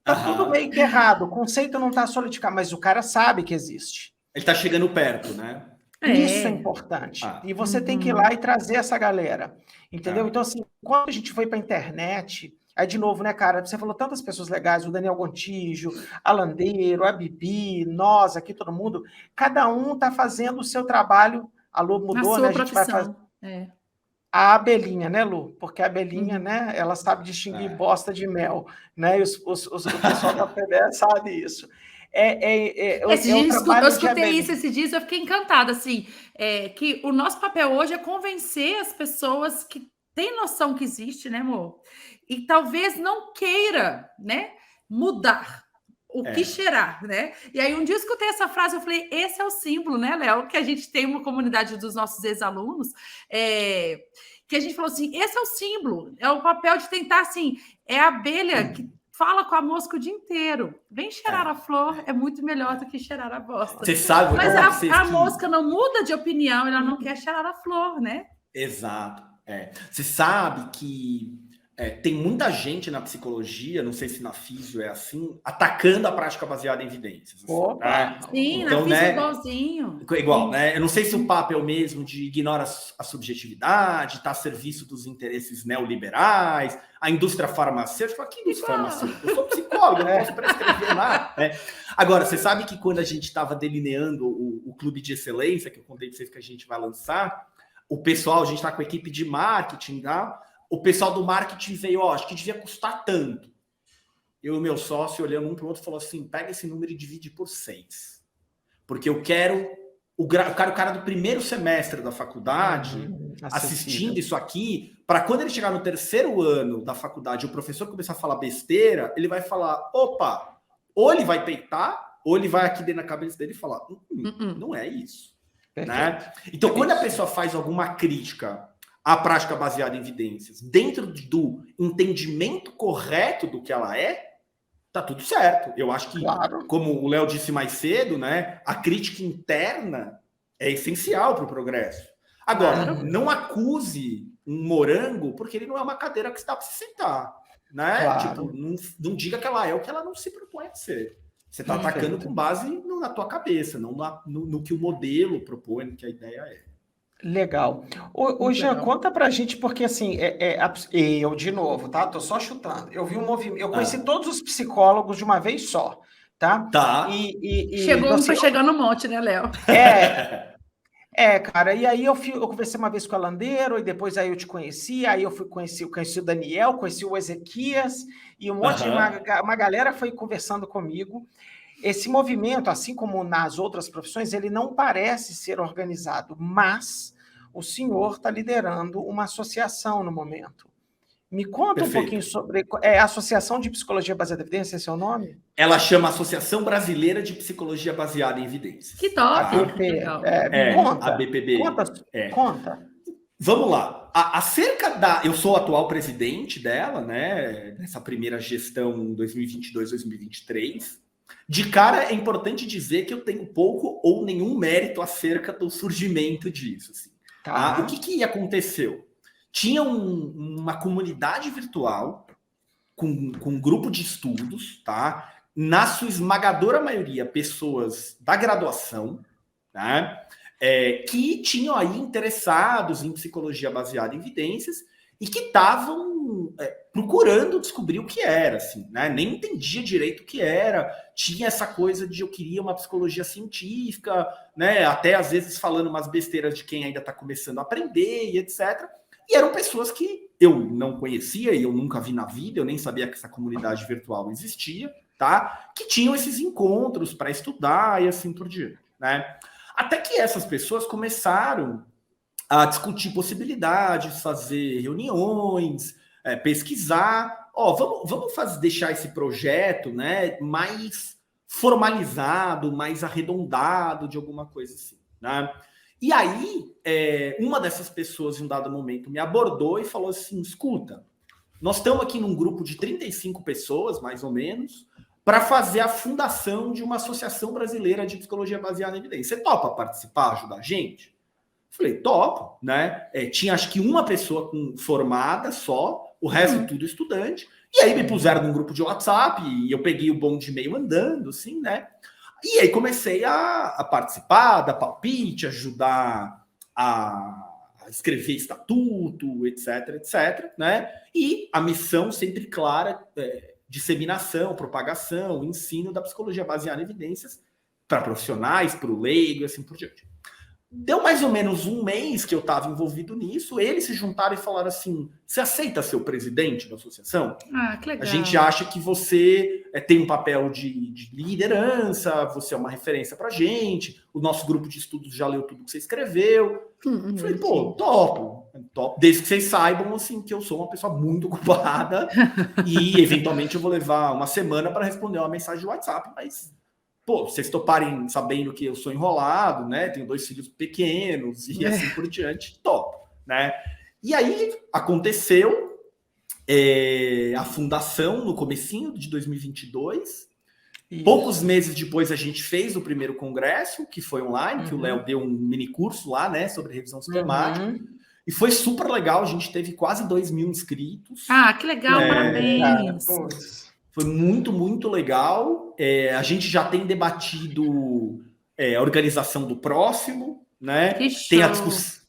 Tá tudo meio que errado, o conceito não tá solidificado, mas o cara sabe que existe. Ele tá chegando perto, né? Isso é importante. E você tem que ir lá e trazer essa galera. Entendeu? Então, assim, quando a gente foi para a internet, aí de novo, né, cara? Você falou tantas pessoas legais, o Daniel Gontijo, a Landeiro, a Bibi, nós aqui, todo mundo. Cada um tá fazendo o seu trabalho. A Lu mudou, né? A gente vai fazer. A abelhinha, né, Lu? Porque a abelhinha, né, ela sabe distinguir bosta de mel, né? E o pessoal da PBE sabe isso. Eu escutei isso esses dias, eu fiquei encantada, assim, que o nosso papel hoje é convencer as pessoas que têm noção que existe, né, amor? E talvez não queira, né, mudar o que cheirar, né? E aí um dia eu escutei essa frase, eu falei, esse é o símbolo, né, Léo? Que a gente tem uma comunidade dos nossos ex-alunos, que a gente falou assim, esse é o símbolo, é o papel de tentar, assim, é a abelha que fala com a mosca o dia inteiro. Vem cheirar a flor, é muito melhor do que cheirar a bosta. Você sabe, mas a mosca não muda de opinião, ela não quer cheirar a flor, né? Exato. Você sabe que tem muita gente na psicologia, não sei se na físio é assim, atacando a prática baseada em evidências. Assim, sim, então, na físio igualzinho. Igual, né? Eu não sei se o papo é o mesmo de ignora a subjetividade, está a serviço dos interesses neoliberais, a indústria farmacêutica. Aqui indústria farmacêutica? Eu sou psicólogo, eu não posso prescrever nada. Né? Agora, você sabe que quando a gente estava delineando o clube de excelência, que eu contei para vocês que a gente vai lançar, o pessoal, a gente está com a equipe de marketing, tá? O pessoal do marketing veio, acho que devia custar tanto. Eu e o meu sócio olhando um para o outro falou assim, pega esse número e divide por 6. Porque eu quero o cara do primeiro semestre da faculdade assistindo isso aqui, para quando ele chegar no terceiro ano da faculdade, o professor começar a falar besteira, ele vai falar, opa, ou ele vai peitar, ou ele vai aqui dentro da cabeça dele e falar, não é isso. Né? Então, quando a pessoa faz alguma crítica à prática baseada em evidências, dentro do entendimento correto do que ela tá tudo certo. Eu acho que, como o Léo disse mais cedo, né, a crítica interna é essencial para o progresso. Agora, não acuse um morango porque ele não é uma cadeira que está para se sentar. Né? Tipo, não diga que ela é o que ela não se propõe a ser. Você está atacando com base na tua cabeça, não no que o modelo propõe, no que a ideia é. Legal. Ô Jean, conta pra gente, porque assim, eu de novo, tá? Tô só chutando. Eu vi um movimento, eu conheci todos os psicólogos de uma vez só, tá? Foi chegando um monte, né, Léo? Cara, e aí eu conversei uma vez com a Landeiro, e depois aí eu te conheci, aí eu conheci o Daniel, conheci o Ezequias, e um monte de uma galera foi conversando comigo. Esse movimento, assim como nas outras profissões, ele não parece ser organizado, mas o senhor está liderando uma associação no momento. Me conta um pouquinho sobre... a Associação de Psicologia Baseada em Evidência, esse é o nome? Ela chama Associação Brasileira de Psicologia Baseada em Evidências. Que top! Conta. A BPB. Conta. Vamos lá. Eu sou o atual presidente dela, né? Nessa primeira gestão 2022-2023. De cara, é importante dizer que eu tenho pouco ou nenhum mérito acerca do surgimento disso. Assim. O que aconteceu? Tinha uma comunidade virtual com um grupo de estudos, tá? Na sua esmagadora maioria, pessoas da graduação, tá? Que tinham aí interessados em psicologia baseada em evidências e que estavam procurando descobrir o que era, assim, né? Nem entendia direito o que era, tinha essa coisa de eu queria uma psicologia científica, né? Até às vezes falando umas besteiras de quem ainda está começando a aprender e etc. E eram pessoas que eu não conhecia e eu nunca vi na vida, eu nem sabia que essa comunidade virtual existia, tá? Que tinham esses encontros para estudar e assim por diante, né? Até que essas pessoas começaram a discutir possibilidades, fazer reuniões, pesquisar. Vamos deixar esse projeto, né, mais formalizado, mais arredondado, de alguma coisa assim, né? E aí, uma dessas pessoas, em um dado momento, me abordou e falou assim, escuta, nós estamos aqui num grupo de 35 pessoas, mais ou menos, para fazer a fundação de uma associação brasileira de psicologia baseada em evidência. Você topa participar, ajudar a gente? Falei, topo, né? Tinha acho que uma pessoa formada só, o resto tudo estudante. E aí me puseram num grupo de WhatsApp e eu peguei o bonde meio andando, assim, né? E aí comecei a participar, dar palpite, ajudar a escrever estatuto, etc, etc, né? E a missão sempre clara, disseminação, propagação, ensino da psicologia baseada em evidências para profissionais, para o leigo e assim por diante. Deu mais ou menos um mês que eu estava envolvido nisso, eles se juntaram e falaram assim, você aceita ser o presidente da associação? Ah, que legal. A gente acha que você tem um papel de liderança, você é uma referência pra gente, o nosso grupo de estudos já leu tudo que você escreveu. Eu falei, pô, topo, desde que vocês saibam assim, que eu sou uma pessoa muito ocupada e eventualmente eu vou levar uma semana para responder uma mensagem de WhatsApp, mas... Pô, vocês toparem sabendo que eu sou enrolado, né? Tenho 2 filhos pequenos e assim por diante, top, né? E aí aconteceu a fundação no comecinho de 2022. Isso. Poucos meses depois a gente fez o primeiro congresso, que foi online, que o Léo deu um mini curso lá, né? Sobre revisão sistemática. E foi super legal, a gente teve quase 2.000 inscritos. Ah, que legal, parabéns! Foi muito, muito legal. A gente já tem debatido a organização do próximo, né? Tem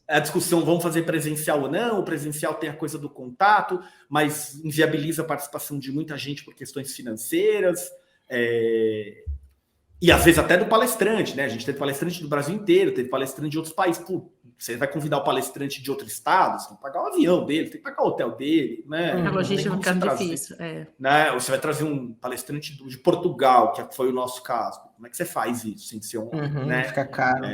a discussão, vamos fazer presencial ou não. O presencial tem a coisa do contato, mas inviabiliza a participação de muita gente por questões financeiras. E às vezes até do palestrante, né? A gente teve palestrante do Brasil inteiro, teve palestrante de outros países. Pô, você vai convidar o palestrante de outro estado, você tem que pagar o avião dele, tem que pagar o hotel dele, né? A logística fica difícil. Né? Ou você vai trazer um palestrante de Portugal, que foi o nosso caso. Como é que você faz isso sem ser online? Né? Fica caro.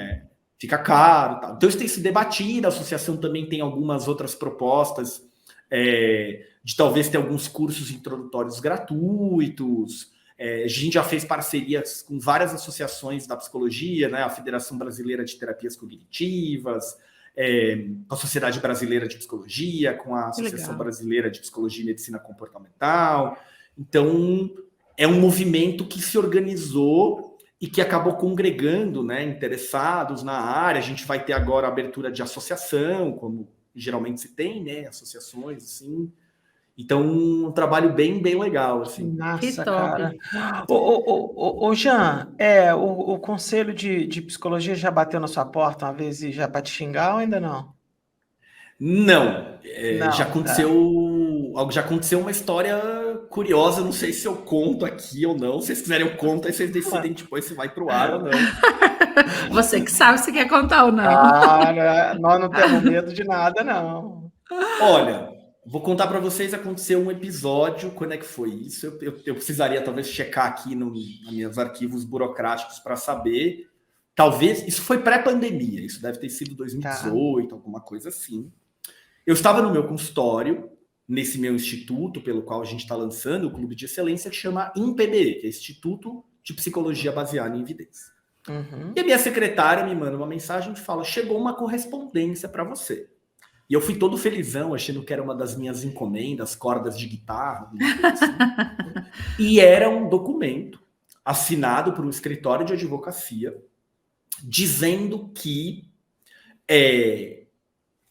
Fica caro. Tá. Então isso tem se debatido, a associação também tem algumas outras propostas de talvez ter alguns cursos introdutórios gratuitos. A gente já fez parcerias com várias associações da psicologia, né? A Federação Brasileira de Terapias Cognitivas, com a Sociedade Brasileira de Psicologia, com a Associação Brasileira de Psicologia e Medicina Comportamental. Então, é um movimento que se organizou e que acabou congregando, né, interessados na área. A gente vai ter agora a abertura de associação, como geralmente se tem, né? Associações, assim. Então, um trabalho bem, bem legal, assim. Nossa, que top. Cara. Ô, Jean, o Conselho de Psicologia já bateu na sua porta uma vez e já para te xingar ou ainda não? Não. Não, já aconteceu uma história curiosa, não sei se eu conto aqui ou não. Se vocês quiserem eu conto, aí vocês decidem depois se vai pro ar ou não. Você que sabe se quer contar ou não. Cara, nós não temos medo de nada, não. Olha... Vou contar para vocês, aconteceu um episódio, quando é que foi isso? Eu precisaria talvez checar aqui nos meus arquivos burocráticos para saber. Talvez, isso foi pré-pandemia, isso deve ter sido 2018, alguma coisa assim. Eu estava no meu consultório, nesse meu instituto, pelo qual a gente está lançando, o Clube de Excelência, que chama INPBE, que é Instituto de Psicologia Baseada em Evidência. E a minha secretária me manda uma mensagem que fala, chegou uma correspondência para você. E eu fui todo felizão, achando que era uma das minhas encomendas, cordas de guitarra. Assim. E era um documento assinado por um escritório de advocacia dizendo que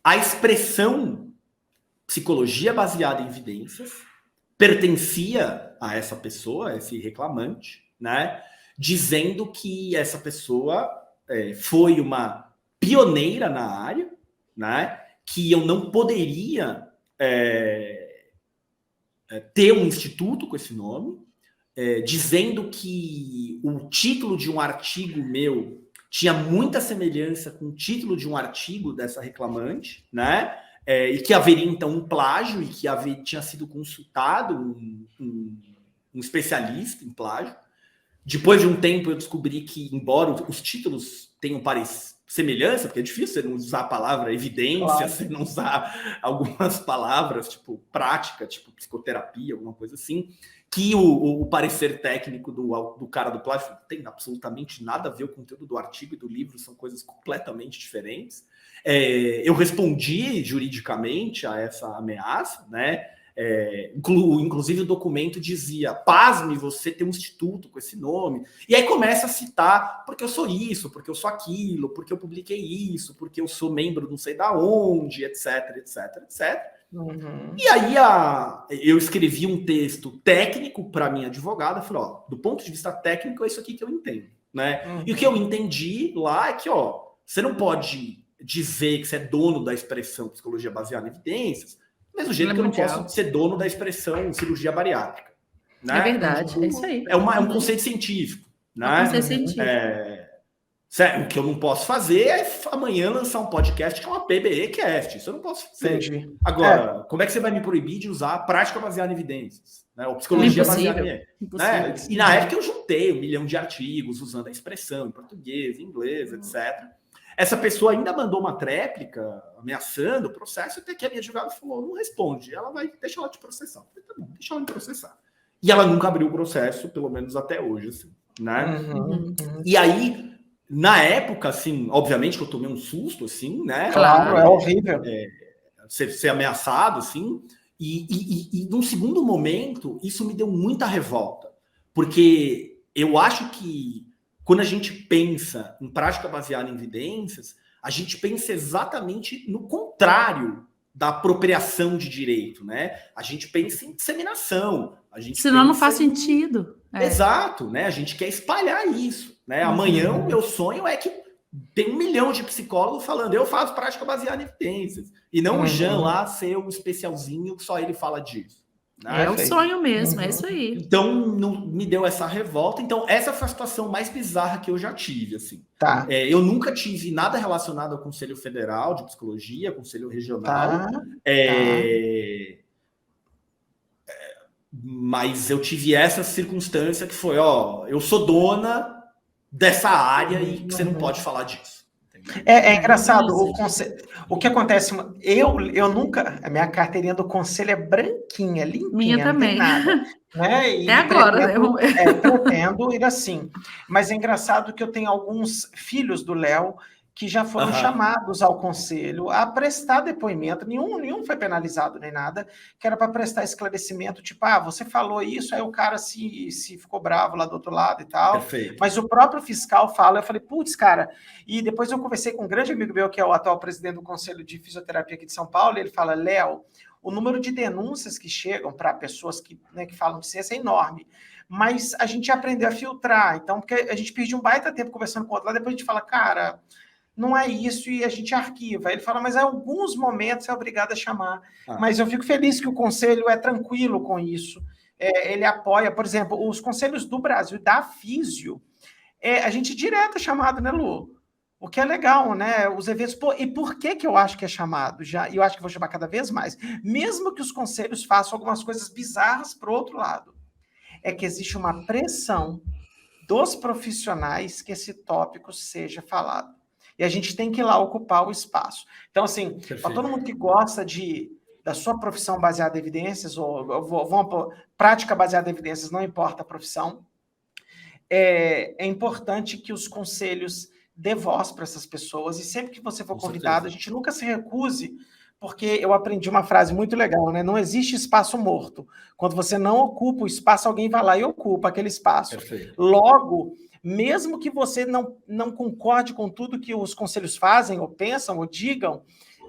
a expressão psicologia baseada em evidências pertencia a essa pessoa, a esse reclamante, né? Dizendo que essa pessoa foi uma pioneira na área, né? Que eu não poderia ter um instituto com esse nome, dizendo que o título de um artigo meu tinha muita semelhança com o título de um artigo dessa reclamante, né? E que haveria, então, um plágio e que tinha sido consultado um especialista em plágio. Depois de um tempo, eu descobri que, embora os títulos tenham semelhança, porque é difícil você não usar a palavra evidência, claro, você não usar algumas palavras, tipo prática, tipo psicoterapia, alguma coisa assim, que o parecer técnico do cara do plágio não tem absolutamente nada a ver com o conteúdo do artigo e do livro, são coisas completamente diferentes. Eu respondi juridicamente a essa ameaça, né? Inclusive o documento dizia: pasme, você tem um instituto com esse nome, e aí começa a citar porque eu sou isso, porque eu sou aquilo, porque eu publiquei isso, porque eu sou membro não sei da onde, etc, etc, etc. Uhum. E aí eu escrevi um texto técnico para minha advogada, falei, do ponto de vista técnico é isso aqui que eu entendo, né? Uhum. E o que eu entendi lá é que você não pode dizer que você é dono da expressão psicologia baseada em evidências, do mesmo jeito que eu não posso ser dono da expressão cirurgia bariátrica. Né? É verdade, é isso aí. É um conceito científico. Né? Um conceito científico. O que eu não posso fazer é amanhã lançar um podcast que é uma PBE-cast. Isso eu não posso fazer. Entendi. Agora, como é que você vai me proibir de usar prática baseada em evidências? Né? Ou psicologia baseada em evidências? Né? E na época eu juntei 1 milhão de artigos usando a expressão em português, em inglês, etc. Essa pessoa ainda mandou uma tréplica ameaçando o processo, até que a minha advogada falou, não responde, deixa ela te processar. Eu falei, tá bom, deixa ela me processar. E ela nunca abriu o processo, pelo menos até hoje, assim, né? Uhum. E aí, na época, assim, obviamente que eu tomei um susto, assim, né? Claro, é horrível. Ser ameaçado, assim, e num segundo momento, isso me deu muita revolta, porque eu acho que quando a gente pensa em prática baseada em evidências, a gente pensa exatamente no contrário da apropriação de direito, né? A gente pensa em disseminação. Senão não faz sentido. Exato, né? A gente quer espalhar isso, né? Amanhã o meu sonho é que tem 1 milhão de psicólogos falando, eu faço prática baseada em evidências. E não o Jean lá ser um especialzinho, só ele fala disso. Né? É o sonho mesmo, é isso aí. Então, me deu essa revolta. Então, essa foi a situação mais bizarra que eu já tive, assim. Tá. Eu nunca tive nada relacionado ao Conselho Federal de Psicologia, Conselho Regional. Mas eu tive essa circunstância que foi, eu sou dona dessa área e você não pode falar disso. É engraçado, o que acontece, eu nunca, a minha carteirinha do conselho é branquinha, limpinha, minha também. Não tem nada, né? E agora, pretendo ir assim, mas é engraçado que eu tenho alguns filhos do Léo que já foram chamados ao conselho a prestar depoimento, nenhum foi penalizado nem nada, que era para prestar esclarecimento, tipo, você falou isso, aí o cara se ficou bravo lá do outro lado e tal. Perfeito. Mas o próprio fiscal fala, eu falei, putz, cara, e depois eu conversei com um grande amigo meu, que é o atual presidente do Conselho de Fisioterapia aqui de São Paulo, e ele fala, Léo, o número de denúncias que chegam para pessoas que falam de ciência é enorme, mas a gente aprendeu a filtrar, então, porque a gente perde um baita tempo conversando com o outro lá, depois a gente fala, cara, não é isso, e a gente arquiva. Ele fala, mas em alguns momentos é obrigado a chamar. Mas eu fico feliz que o conselho é tranquilo com isso. Ele apoia, por exemplo, os conselhos do Brasil, da Físio, a gente direto é chamado, né, Lu? O que é legal, né? Os eventos... E por que eu acho que é chamado? E eu acho que vou chamar cada vez mais. Mesmo que os conselhos façam algumas coisas bizarras para o outro lado. É que existe uma pressão dos profissionais que esse tópico seja falado. E a gente tem que ir lá ocupar o espaço. Então, assim, para todo mundo que gosta da sua profissão baseada em evidências, ou prática baseada em evidências, não importa a profissão, é importante que os conselhos dê voz para essas pessoas, e sempre que você for convidado, a gente nunca se recuse, porque eu aprendi uma frase muito legal, né? Não existe espaço morto. Quando você não ocupa o espaço, alguém vai lá e ocupa aquele espaço. Perfeito. Logo, mesmo que você não concorde com tudo que os conselhos fazem, ou pensam, ou digam,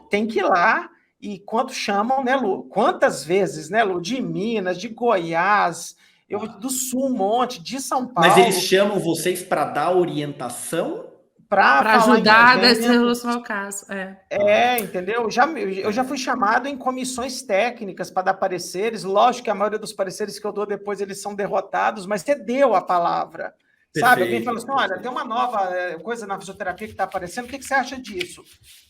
tem que ir lá, e quando chamam, né, Lu? Quantas vezes, né, Lu? De Minas, de Goiás, do Sul um monte, de São Paulo. Mas eles chamam vocês para dar orientação? para ajudar a solucionar o caso. Entendeu? Eu já fui chamado em comissões técnicas para dar pareceres. Lógico que a maioria dos pareceres que eu dou depois eles são derrotados, mas você deu a palavra. Perfeito, sabe? Alguém fala assim: olha, tem uma nova coisa na fisioterapia que está aparecendo, o que você acha disso?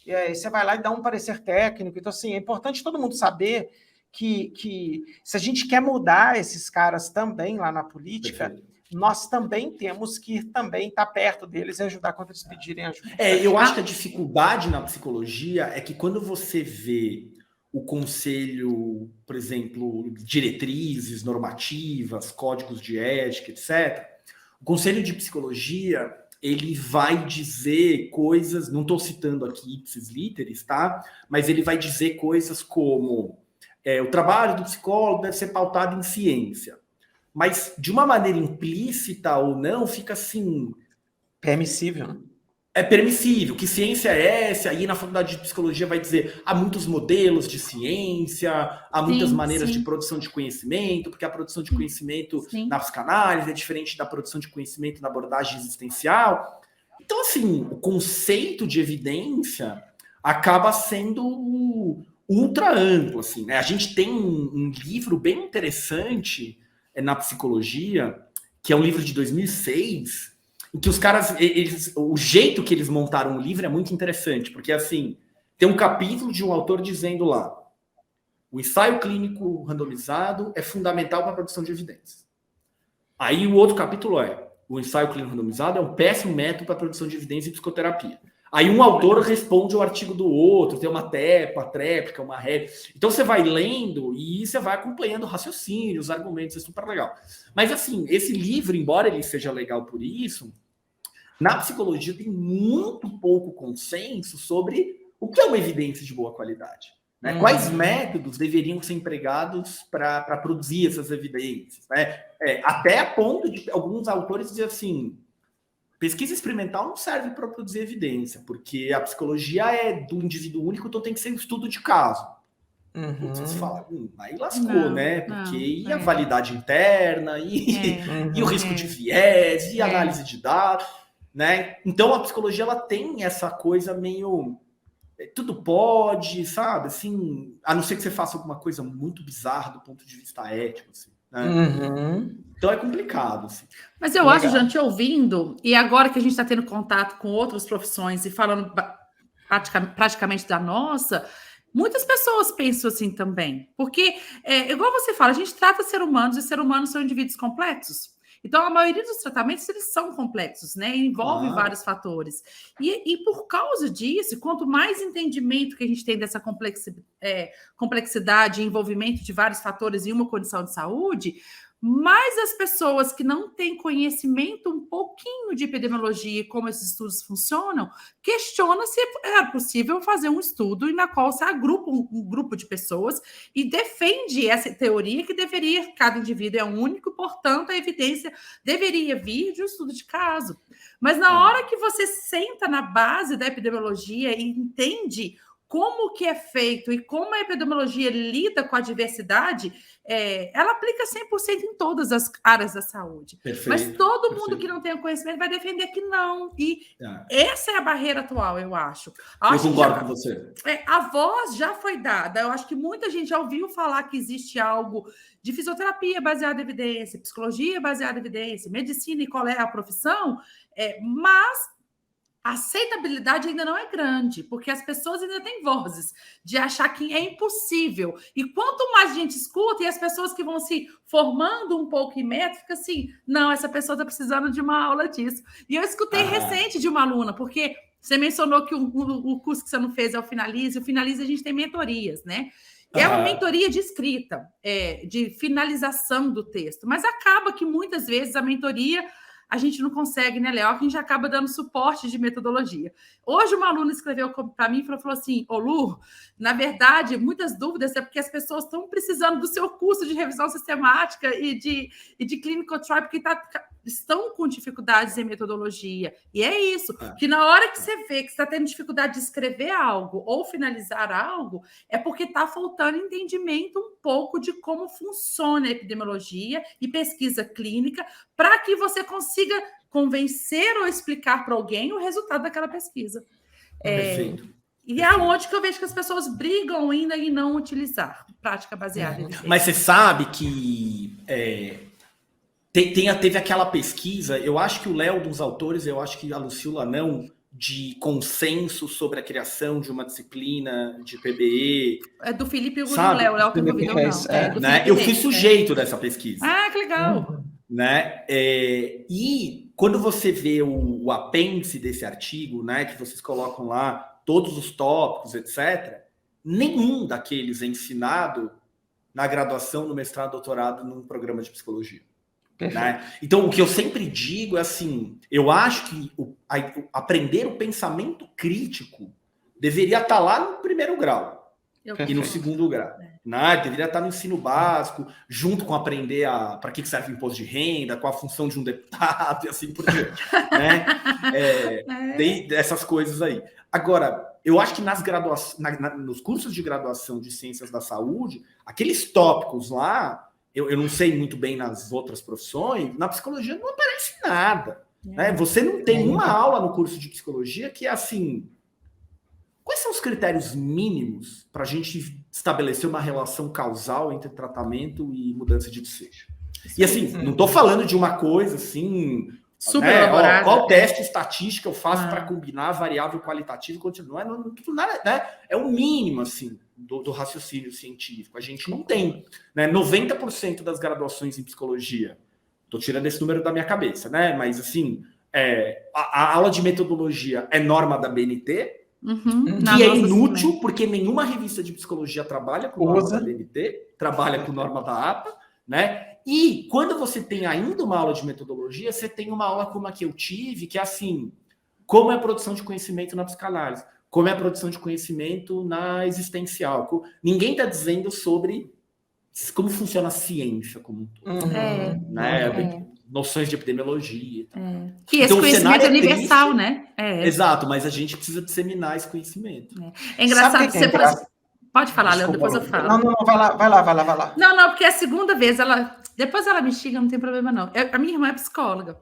E aí você vai lá e dá um parecer técnico. Então, assim, é importante todo mundo saber que se a gente quer mudar esses caras também lá na política. Perfeito. Nós também temos que também estar perto deles e ajudar quando eles pedirem ajuda. Eu acho que a dificuldade na psicologia é que quando você vê o conselho, por exemplo, diretrizes, normativas, códigos de ética, etc., o conselho de psicologia, ele vai dizer coisas, não estou citando aqui ipsis literis, tá? Mas ele vai dizer coisas como o trabalho do psicólogo deve ser pautado em ciência. Mas, de uma maneira implícita ou não, fica assim... Permissível, né? É permissível. Que ciência é essa? Aí na faculdade de psicologia vai dizer há muitos modelos de ciência, há muitas maneiras de produção de conhecimento, porque a produção de conhecimento na psicanálise é diferente da produção de conhecimento na abordagem existencial. Então, assim, o conceito de evidência acaba sendo ultra amplo, assim, né? A gente tem um livro bem interessante... na psicologia, que é um livro de 2006, em que os caras, o jeito que eles montaram o livro é muito interessante, porque, assim, tem um capítulo de um autor dizendo lá, o ensaio clínico randomizado é fundamental para a produção de evidências. Aí o outro capítulo o ensaio clínico randomizado é um péssimo método para a produção de evidência em psicoterapia. Aí um autor responde o artigo do outro, tem uma tréplica, uma regra. Então você vai lendo e você vai acompanhando o raciocínio, os argumentos, é super legal. Mas assim, esse livro, embora ele seja legal por isso, na psicologia tem muito pouco consenso sobre o que é uma evidência de boa qualidade. Né? Quais métodos deveriam ser empregados para produzir essas evidências? Né? Até a ponto de alguns autores dizer assim... Pesquisa experimental não serve para produzir evidência, porque a psicologia é do indivíduo único, então tem que ser um estudo de caso. Você fala, aí lascou, né? Porque e a validade interna, e o risco de viés, e a análise de dados, né? Então a psicologia ela tem essa coisa meio... Tudo pode, sabe? Assim, a não ser que você faça alguma coisa muito bizarra do ponto de vista ético, assim, né? Então é complicado. Assim. Mas eu acho, Jean, te ouvindo, e agora que a gente está tendo contato com outras profissões e falando praticamente da nossa, muitas pessoas pensam assim também. Porque, igual você fala, a gente trata seres humanos e seres humanos são indivíduos complexos. Então, a maioria dos tratamentos, eles são complexos, né? Envolvem vários fatores. E por causa disso, quanto mais entendimento que a gente tem dessa complexidade e envolvimento de vários fatores em uma condição de saúde, mais as pessoas que não têm conhecimento um pouquinho de epidemiologia e como esses estudos funcionam, questionam se é possível fazer um estudo na qual se agrupa um grupo de pessoas e defende essa teoria que cada indivíduo é único, portanto, a evidência deveria vir de um estudo de caso. Mas na hora que você senta na base da epidemiologia e entende como que é feito e como a epidemiologia lida com a diversidade, ela aplica 100% em todas as áreas da saúde. Perfeito, mas todo mundo que não tem o conhecimento vai defender que não. E essa é a barreira atual, eu acho. Eu concordo com você. A voz já foi dada. Eu acho que muita gente já ouviu falar que existe algo de fisioterapia baseada em evidência, psicologia baseada em evidência, medicina e qual é a profissão, mas a aceitabilidade ainda não é grande, porque as pessoas ainda têm vozes de achar que é impossível. E quanto mais a gente escuta, e as pessoas que vão se formando um pouco em método, fica assim, não, essa pessoa está precisando de uma aula disso. E eu escutei recente de uma aluna, porque você mencionou que o curso que você não fez é o Finalize a gente tem mentorias, né? É uma mentoria de escrita, de finalização do texto, mas acaba que muitas vezes a mentoria a gente não consegue, né, Léo? A gente acaba dando suporte de metodologia. Hoje, uma aluna escreveu para mim e falou assim, Lu, na verdade, muitas dúvidas é porque as pessoas estão precisando do seu curso de revisão sistemática e de clinical trial, porque estão com dificuldades em metodologia. E é isso, que na hora que você vê que você está tendo dificuldade de escrever algo ou finalizar algo, é porque está faltando entendimento um pouco de como funciona a epidemiologia e pesquisa clínica para que você consiga convencer ou explicar para alguém o resultado daquela pesquisa. Perfeito. E é onde que eu vejo que as pessoas brigam ainda em não utilizar prática baseada em evidência. Mas você sabe que teve aquela pesquisa, eu acho que o Léo dos autores, eu acho que a Lucila não, de consenso sobre a criação de uma disciplina de PBE. É do Felipe e do Léo. Léo tem ouvido, não. Né? Eu fui sujeito dessa pesquisa. Ah, que legal. Né? E quando você vê o apêndice desse artigo, né, que vocês colocam lá, todos os tópicos, etc., nenhum daqueles é ensinado na graduação, no mestrado, doutorado, num programa de psicologia. Né? Então, o que eu sempre digo é assim, eu acho que aprender o pensamento crítico deveria estar lá no primeiro grau e no segundo grau. Né? Deveria estar no ensino básico, junto com aprender para que serve o imposto de renda, qual a função de um deputado e assim por diante. Né? Essas coisas aí. Agora, eu acho que nos cursos de graduação de Ciências da Saúde, aqueles tópicos lá, eu não sei muito bem nas outras profissões, na psicologia não aparece nada. Né? Você não tem uma aula no curso de psicologia que é assim... Quais são os critérios mínimos para a gente estabelecer uma relação causal entre tratamento e mudança de desfecho? E assim, não estou falando de uma coisa assim... Super elaborada. Qual teste estatístico eu faço para combinar a variável qualitativa e continua? Não, né? É o mínimo assim, do raciocínio científico. A gente não tem. Né? 90% das graduações em psicologia, estou tirando esse número da minha cabeça, né? Mas assim, a aula de metodologia é norma da BNT, que é inútil, porque nenhuma revista de psicologia trabalha com norma da BNT, trabalha com norma da APA, né? E quando você tem ainda uma aula de metodologia, você tem uma aula como a que eu tive, que é assim, como é a produção de conhecimento na psicanálise, como é a produção de conhecimento na existencial. Ninguém está dizendo sobre como funciona a ciência como um todo. Né? Noções de epidemiologia. Que esse conhecimento é universal, triste, né? Exato, mas a gente precisa disseminar esse conhecimento. É engraçado que você... Pode falar, Léo, depois eu falo. Não, vai lá. Não, porque é a segunda vez, depois ela me xinga, não tem problema não. A minha irmã é psicóloga.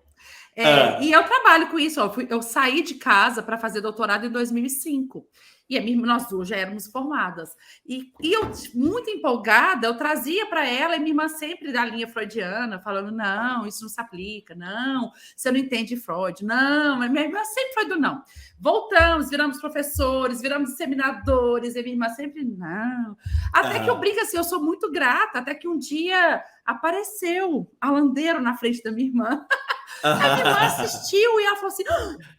E eu trabalho com isso. Eu saí de casa para fazer doutorado em 2005. E nós duas já éramos formadas. E eu, muito empolgada, eu trazia para ela, e minha irmã sempre da linha freudiana, falando, não, isso não se aplica, não, você não entende Freud, não, mas minha irmã sempre foi do não. Voltamos, viramos professores, viramos disseminadores, e minha irmã sempre, não. Até que eu brinco assim, eu sou muito grata, até que um dia apareceu a Landeiro na frente da minha irmã. A minha irmã assistiu e ela falou assim,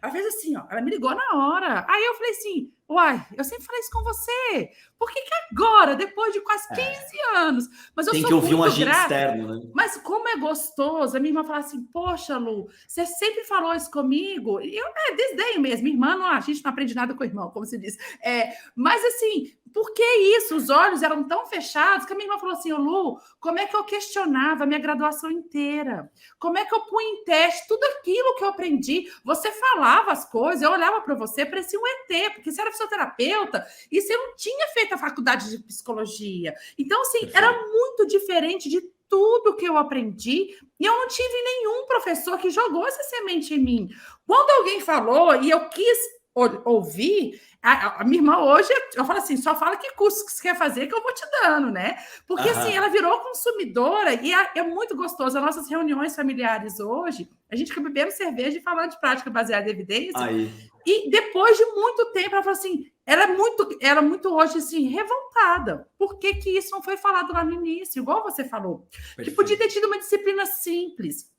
ela fez assim, ó, ela me ligou na hora. Aí eu falei assim, uai, eu sempre falei isso com você. Por que agora, depois de quase 15 anos? Mas eu tem sou que ouvir muito um agente grata, externo, né? Mas como é gostoso, a minha irmã fala assim, poxa, Lu, você sempre falou isso comigo. E eu desdenho mesmo, minha irmã, a gente não aprende nada com o irmão, como se diz. Mas assim, por que isso? Os olhos eram tão fechados que a minha irmã falou assim, Lu, como é que eu questionava a minha graduação inteira? Como é que eu punha em teste tudo aquilo que eu aprendi? Você falava as coisas, eu olhava para você, parecia um ET, porque você era fisioterapeuta e você não tinha feito a faculdade de psicologia. Então, assim, era muito diferente de tudo que eu aprendi e eu não tive nenhum professor que jogou essa semente em mim. Quando alguém falou e eu quis ouvir, a minha irmã hoje, eu falo assim, só fala que curso que você quer fazer que eu vou te dando, né? Porque assim, ela virou consumidora e é muito gostoso. As nossas reuniões familiares hoje, a gente fica bebendo cerveja e falando de prática baseada em evidência. E depois de muito tempo, ela falou assim, ela é muito hoje assim, revoltada. Por que isso não foi falado lá no início? Igual você falou. Perfeito. Que podia ter tido uma disciplina simples.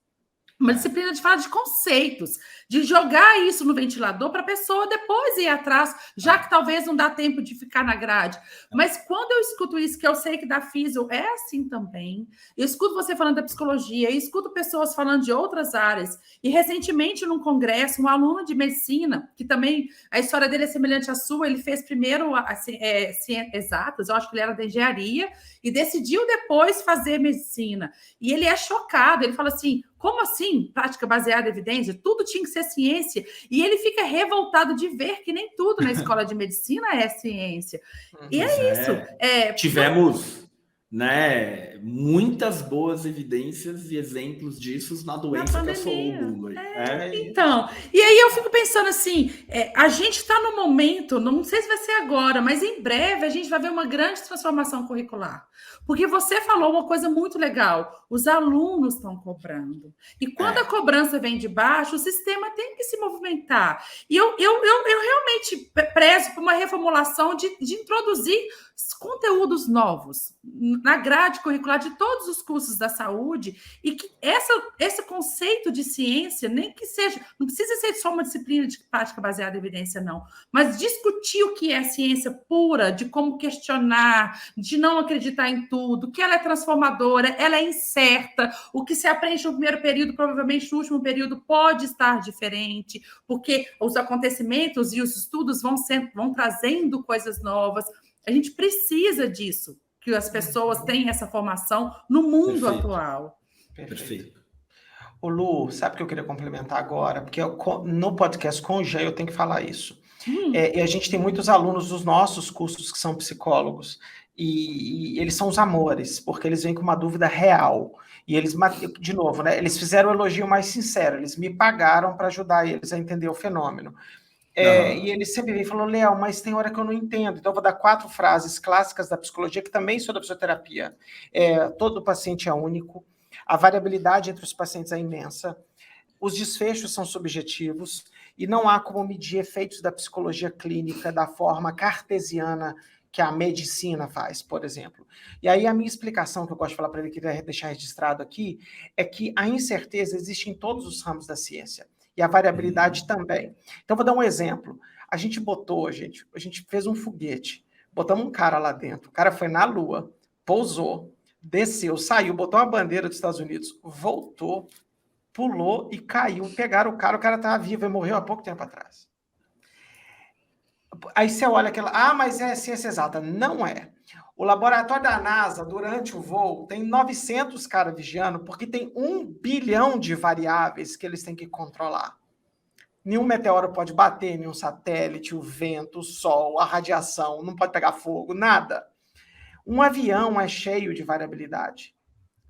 Uma disciplina de falar de conceitos, de jogar isso no ventilador para a pessoa depois ir atrás, já que talvez não dá tempo de ficar na grade. Mas quando eu escuto isso, que eu sei que da físio é assim também, eu escuto você falando da psicologia, eu escuto pessoas falando de outras áreas, e recentemente num congresso, um aluno de medicina, que também a história dele é semelhante à sua, ele fez primeiro exatas, eu acho que ele era da engenharia, e decidiu depois fazer medicina. E ele é chocado, ele fala assim, como assim, prática baseada em evidência? Tudo tinha que ser ciência. E ele fica revoltado de ver que nem tudo na escola de medicina é ciência. E é isso. Tivemos né? Muitas boas evidências e exemplos disso na doença que assolou o mundo. Então, e aí eu fico pensando assim, a gente está no momento, não sei se vai ser agora, mas em breve a gente vai ver uma grande transformação curricular. Porque você falou uma coisa muito legal, os alunos estão cobrando. E quando a cobrança vem de baixo, o sistema tem que se movimentar. E eu realmente prezo por uma reformulação de introduzir conteúdos novos na grade curricular de todos os cursos da saúde, e que esse conceito de ciência, nem que seja, não precisa ser só uma disciplina de prática baseada em evidência, não, mas discutir o que é ciência pura, de como questionar, de não acreditar em tudo, que ela é transformadora, ela é incerta, o que se aprende no primeiro período, provavelmente no último período pode estar diferente, porque os acontecimentos e os estudos vão trazendo coisas novas. A gente precisa disso, que as pessoas tenham essa formação no mundo atual. Perfeito. Ô Lu, sabe o que eu queria complementar agora? Porque no podcast com o Jean eu tenho que falar isso. E a gente tem muitos alunos dos nossos cursos que são psicólogos, e eles são os amores, porque eles vêm com uma dúvida real. E eles, de novo, né? Eles fizeram o elogio mais sincero, eles me pagaram para ajudar eles a entender o fenômeno. E ele sempre vem e falou, Léo, mas tem hora que eu não entendo. Então eu vou dar 4 frases clássicas da psicologia, que também sou da fisioterapia. Todo paciente é único, a variabilidade entre os pacientes é imensa, os desfechos são subjetivos, e não há como medir efeitos da psicologia clínica da forma cartesiana que a medicina faz, por exemplo. E aí a minha explicação, que eu gosto de falar para ele, que queria deixar registrado aqui, é que a incerteza existe em todos os ramos da ciência. E a variabilidade também. Então, vou dar um exemplo. A gente fez um foguete, botamos um cara lá dentro, o cara foi na Lua, pousou, desceu, saiu, botou uma bandeira dos Estados Unidos, voltou, pulou e caiu. Pegaram o cara estava vivo e morreu há pouco tempo atrás. Aí você olha aquela, mas é ciência exata. Não é. O laboratório da NASA, durante o voo, tem 900 caras vigiando, porque tem 1 bilhão de variáveis que eles têm que controlar. Nenhum meteoro pode bater, nenhum satélite, o vento, o sol, a radiação, não pode pegar fogo, nada. Um avião é cheio de variabilidade,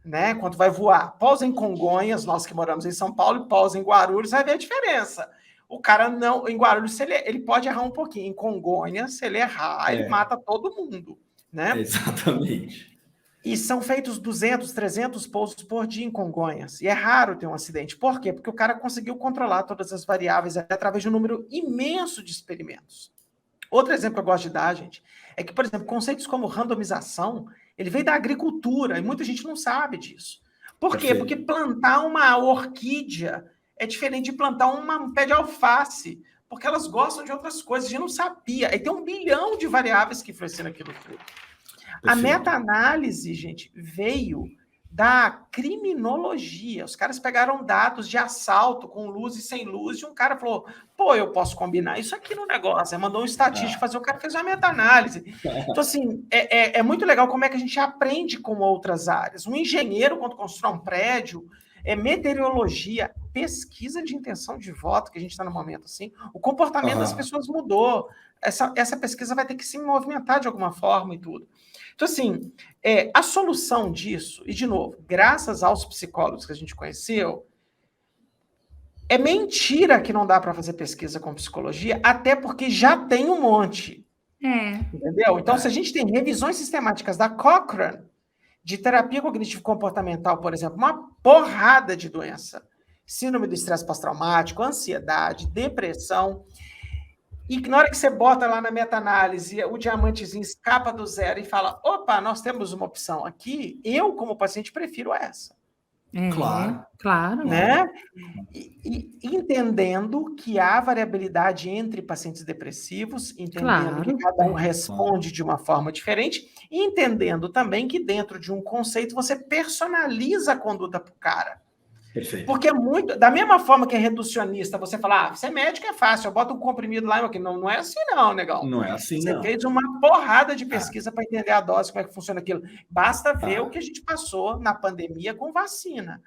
né? Quando vai voar, pousa em Congonhas, nós que moramos em São Paulo, e pousa em Guarulhos, vai ver a diferença. O cara não, em Guarulhos, ele pode errar um pouquinho. Em Congonhas, se ele errar, ele mata todo mundo. Né? Exatamente. E são feitos 200, 300 pousos por dia em Congonhas. E é raro ter um acidente. Por quê? Porque o cara conseguiu controlar todas as variáveis através de um número imenso de experimentos. Outro exemplo que eu gosto de dar, gente, é que, por exemplo, conceitos como randomização, ele veio da agricultura, e muita gente não sabe disso. Por quê? Porque plantar uma orquídea é diferente de plantar um pé de alface, porque elas gostam de outras coisas, a gente não sabia. Aí tem 1 bilhão de variáveis que influenciam aquilo tudo. A meta-análise, gente, veio da criminologia. Os caras pegaram dados de assalto com luz e sem luz, e um cara falou, eu posso combinar isso aqui no negócio. Aí mandou um estatístico fazer, o cara fez uma meta-análise. Então, assim, é muito legal como é que a gente aprende com outras áreas. Um engenheiro, quando constrói um prédio, meteorologia, pesquisa de intenção de voto, que a gente está no momento assim, o comportamento das pessoas mudou. Essa pesquisa vai ter que se movimentar de alguma forma e tudo. Então, assim, a solução disso, e de novo, graças aos psicólogos que a gente conheceu, é mentira que não dá para fazer pesquisa com psicologia, até porque já tem um monte. Entendeu? Então, se a gente tem revisões sistemáticas da Cochrane, de terapia cognitivo-comportamental, por exemplo, uma porrada de doença. Síndrome do estresse pós-traumático, ansiedade, depressão. E na hora que você bota lá na meta-análise, o diamantezinho escapa do zero e fala, opa, nós temos uma opção aqui, eu, como paciente, prefiro essa. Claro. Né? E entendendo que há variabilidade entre pacientes depressivos, entendendo que cada um responde de uma forma diferente, e entendendo também que dentro de um conceito você personaliza a conduta para o cara. Perfeito. Porque é muito... Da mesma forma que é reducionista, você fala, você é médico, é fácil, eu boto um comprimido lá, não é assim não, negão. Não é assim, você não. Você fez uma porrada de pesquisa para entender a dose, como é que funciona aquilo. Basta ver o que a gente passou na pandemia com vacina.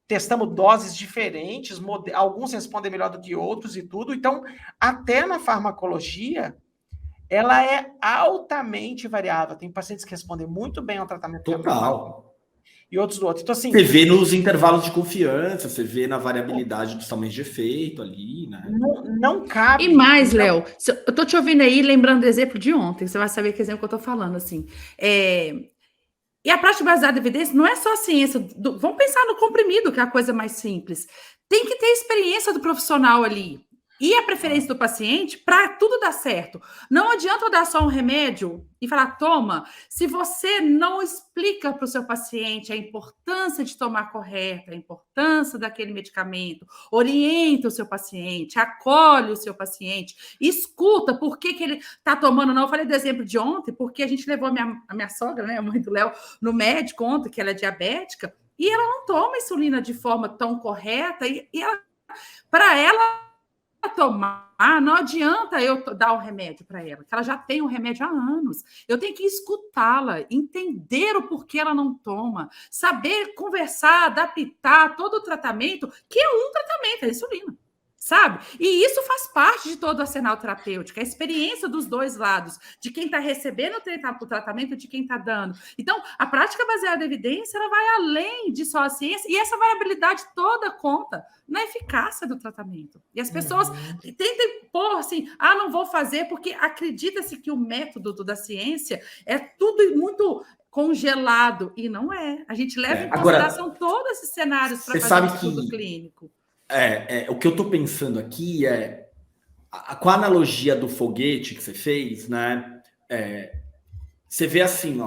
Testamos doses diferentes, alguns respondem melhor do que outros e tudo. Então, até na farmacologia, ela é altamente variável. Tem pacientes que respondem muito bem ao tratamento total e outros do outro. Então, assim, você vê nos intervalos de confiança, você vê na variabilidade dos tamanhos de efeito ali, né? Não cabe. E mais, Léo, eu tô te ouvindo aí, lembrando do exemplo de ontem, você vai saber que exemplo que eu tô falando, assim. E a prática baseada em evidência não é só a ciência. Vamos pensar no comprimido, que é a coisa mais simples. Tem que ter experiência do profissional ali. E a preferência do paciente para tudo dar certo. Não adianta eu dar só um remédio e falar, toma, se você não explica para o seu paciente a importância de tomar correta, a importância daquele medicamento, orienta o seu paciente, acolhe o seu paciente, escuta por que ele está tomando. Não, eu falei do exemplo de ontem, porque a gente levou a minha sogra, né, a mãe do Léo, no médico ontem, que ela é diabética, e ela não toma insulina de forma tão correta, e para ela tomar, não adianta eu dar o remédio para ela, que ela já tem o remédio há anos. Eu tenho que escutá-la, entender o porquê ela não toma, saber conversar, adaptar todo o tratamento, que é um tratamento, é a insulina. Sabe? E isso faz parte de todo o arsenal terapêutico, a experiência dos dois lados, de quem está recebendo o tratamento e de quem está dando. Então, a prática baseada em evidência, ela vai além de só a ciência, e essa variabilidade toda conta na eficácia do tratamento. E as pessoas tentem pôr assim, não vou fazer, porque acredita-se que o método da ciência é tudo muito congelado, e não é. A gente leva em consideração todos esses cenários para fazer um estudo clínico. O que eu estou pensando aqui com a analogia do foguete que você fez, né? Você vê assim,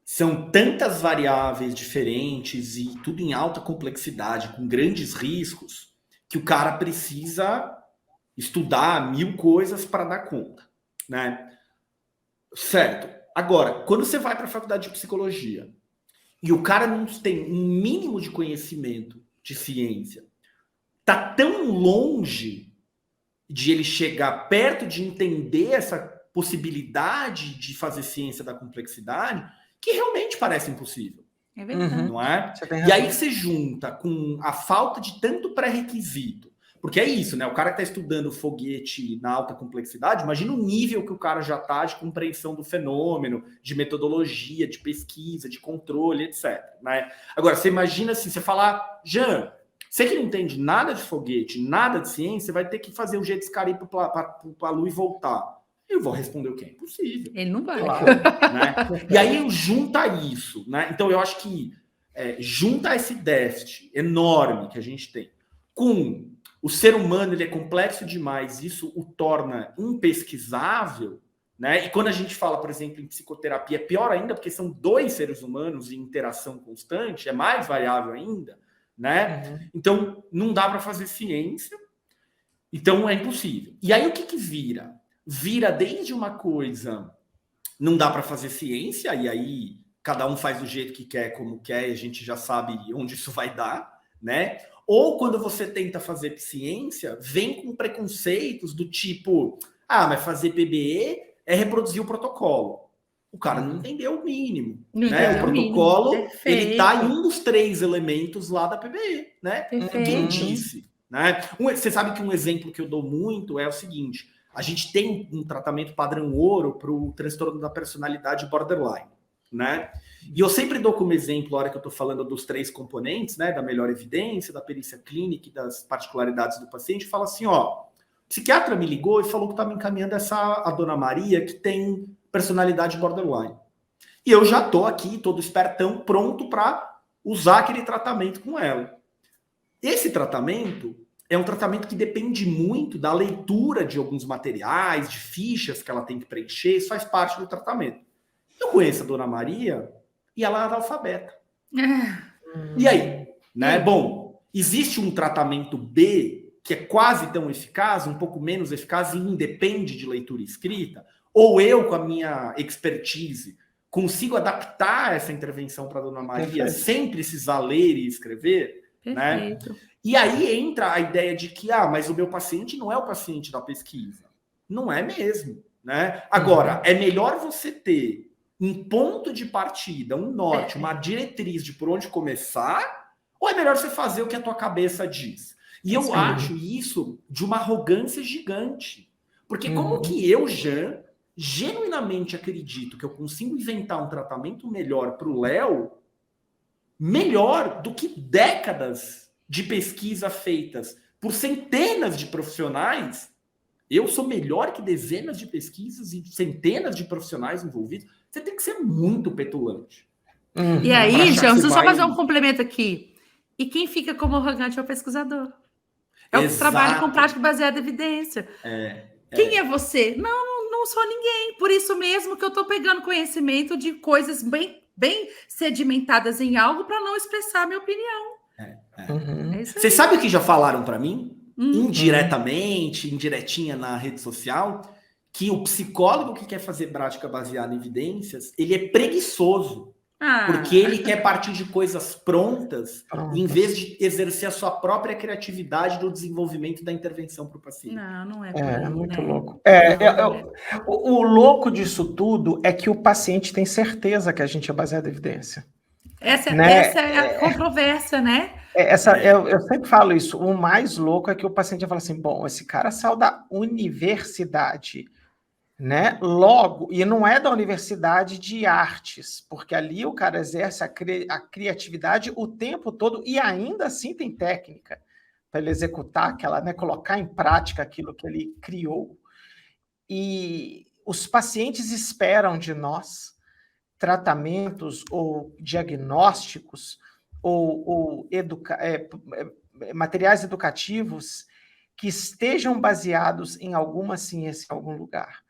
são tantas variáveis diferentes e tudo em alta complexidade, com grandes riscos, que o cara precisa estudar 1000 coisas para dar conta, né? Certo. Agora, quando você vai para a faculdade de psicologia e o cara não tem um mínimo de conhecimento de ciência, tá tão longe de ele chegar perto de entender essa possibilidade de fazer ciência da complexidade, que realmente parece impossível. É verdade. Não é? E aí você junta com a falta de tanto pré-requisito. Porque é isso, né? O cara que está estudando foguete na alta complexidade, imagina o nível que o cara já está de compreensão do fenômeno, de metodologia, de pesquisa, de controle, etc. Né? Agora, você imagina assim, você falar, Jean, você que não entende nada de foguete, nada de ciência, vai ter que fazer um jeito desse cara ir para a Lua e voltar. Eu vou responder o que é impossível. Ele não vai. Claro, né? E aí junta isso, né? Então eu acho que junta esse déficit enorme que a gente tem com o ser humano, ele é complexo demais, isso o torna impesquisável, né? E quando a gente fala, por exemplo, em psicoterapia, é pior ainda, porque são 2 seres humanos em interação constante, é mais variável ainda, né? Então não dá para fazer ciência, então é impossível. E aí o que vira? Vira desde uma coisa, não dá para fazer ciência, e aí cada um faz do jeito que quer, como quer, e a gente já sabe onde isso vai dar, né? Ou quando você tenta fazer ciência, vem com preconceitos do tipo, mas fazer PBE é reproduzir o protocolo. O cara não entendeu o mínimo, né? O protocolo, ele tá em um dos 3 elementos lá da PBE, né? Quem disse, né? Você sabe que um exemplo que eu dou muito é o seguinte, a gente tem um tratamento padrão ouro para o transtorno da personalidade borderline, né? E eu sempre dou como exemplo, a hora que eu estou falando dos 3 componentes, né? Da melhor evidência, da perícia clínica e das particularidades do paciente, fala assim, o psiquiatra me ligou e falou que está me encaminhando a dona Maria, que tem personalidade borderline. E eu já estou aqui, todo espertão, pronto para usar aquele tratamento com ela. Esse tratamento é um tratamento que depende muito da leitura de alguns materiais, de fichas que ela tem que preencher, isso faz parte do tratamento. Eu conheço a dona Maria e ela é analfabeta. E aí? Né? Bom, existe um tratamento B que é quase tão eficaz, um pouco menos eficaz e independe de leitura escrita? Ou eu, com a minha expertise, consigo adaptar essa intervenção para a dona Maria sem precisar ler e escrever? Perfeito. Né? E aí entra a ideia de que, mas o meu paciente não é o paciente da pesquisa. Não é mesmo, né? Agora, é melhor você ter um ponto de partida, um norte, uma diretriz de por onde começar, ou é melhor você fazer o que a tua cabeça diz? E eu acho isso de uma arrogância gigante. Porque como que eu, Jean, genuinamente acredito que eu consigo inventar um tratamento melhor para o Léo, melhor do que décadas de pesquisa feitas por centenas de profissionais? Eu sou melhor que dezenas de pesquisas e centenas de profissionais envolvidos. Você tem que ser muito petulante. E aí, Jean, deixa eu só fazer um complemento aqui. E quem fica como arrogante é o pesquisador. É o que trabalha com prática baseada em evidência. Quem é você? Não sou ninguém. Por isso mesmo que eu estou pegando conhecimento de coisas bem sedimentadas em algo para não expressar minha opinião. Você sabe o que já falaram para mim? Indiretamente, indiretinha na rede social, que o psicólogo que quer fazer prática baseada em evidências, ele é preguiçoso. Porque ele quer partir de coisas prontas, em vez de exercer a sua própria criatividade do desenvolvimento da intervenção para o paciente. Não é. É muito louco. O louco disso tudo é que o paciente tem certeza que a gente é baseado em evidência. Essa é a controvérsia, né? Eu sempre falo isso. O mais louco é que o paciente fala assim: bom, esse cara saiu da universidade, né? Logo, e não é da universidade de artes, porque ali o cara exerce a criatividade o tempo todo e ainda assim tem técnica para ele executar aquela, né? Colocar em prática aquilo que ele criou. E os pacientes esperam de nós tratamentos ou diagnósticos ou materiais educativos que estejam baseados em alguma ciência em algum lugar,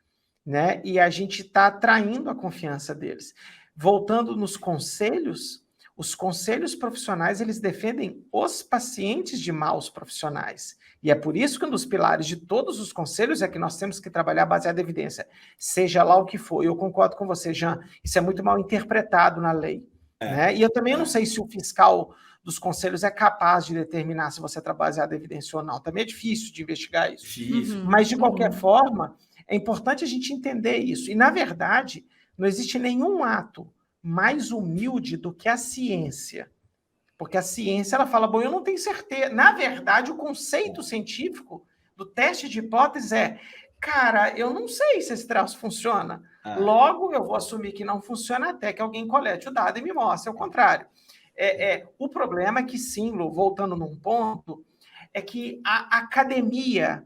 né? E a gente está atraindo a confiança deles. Voltando nos conselhos, os conselhos profissionais, eles defendem os pacientes de maus profissionais. E é por isso que um dos pilares de todos os conselhos é que nós temos que trabalhar baseado em evidência, seja lá o que for. Eu concordo com você, Jean, isso é muito mal interpretado na lei. Né? E eu também não sei se o fiscal dos conselhos é capaz de determinar se você trabalha baseado em evidência ou não. Também é difícil de investigar isso. Mas, de qualquer forma, é importante a gente entender isso. E, na verdade, não existe nenhum ato mais humilde do que a ciência. Porque a ciência, ela fala, bom, eu não tenho certeza. Na verdade, o conceito científico do teste de hipótese é, cara, eu não sei se esse traço funciona. Logo, eu vou assumir que não funciona até que alguém colete o dado e me mostre o contrário. O problema é que, sim, Lu, voltando num ponto, é que a academia,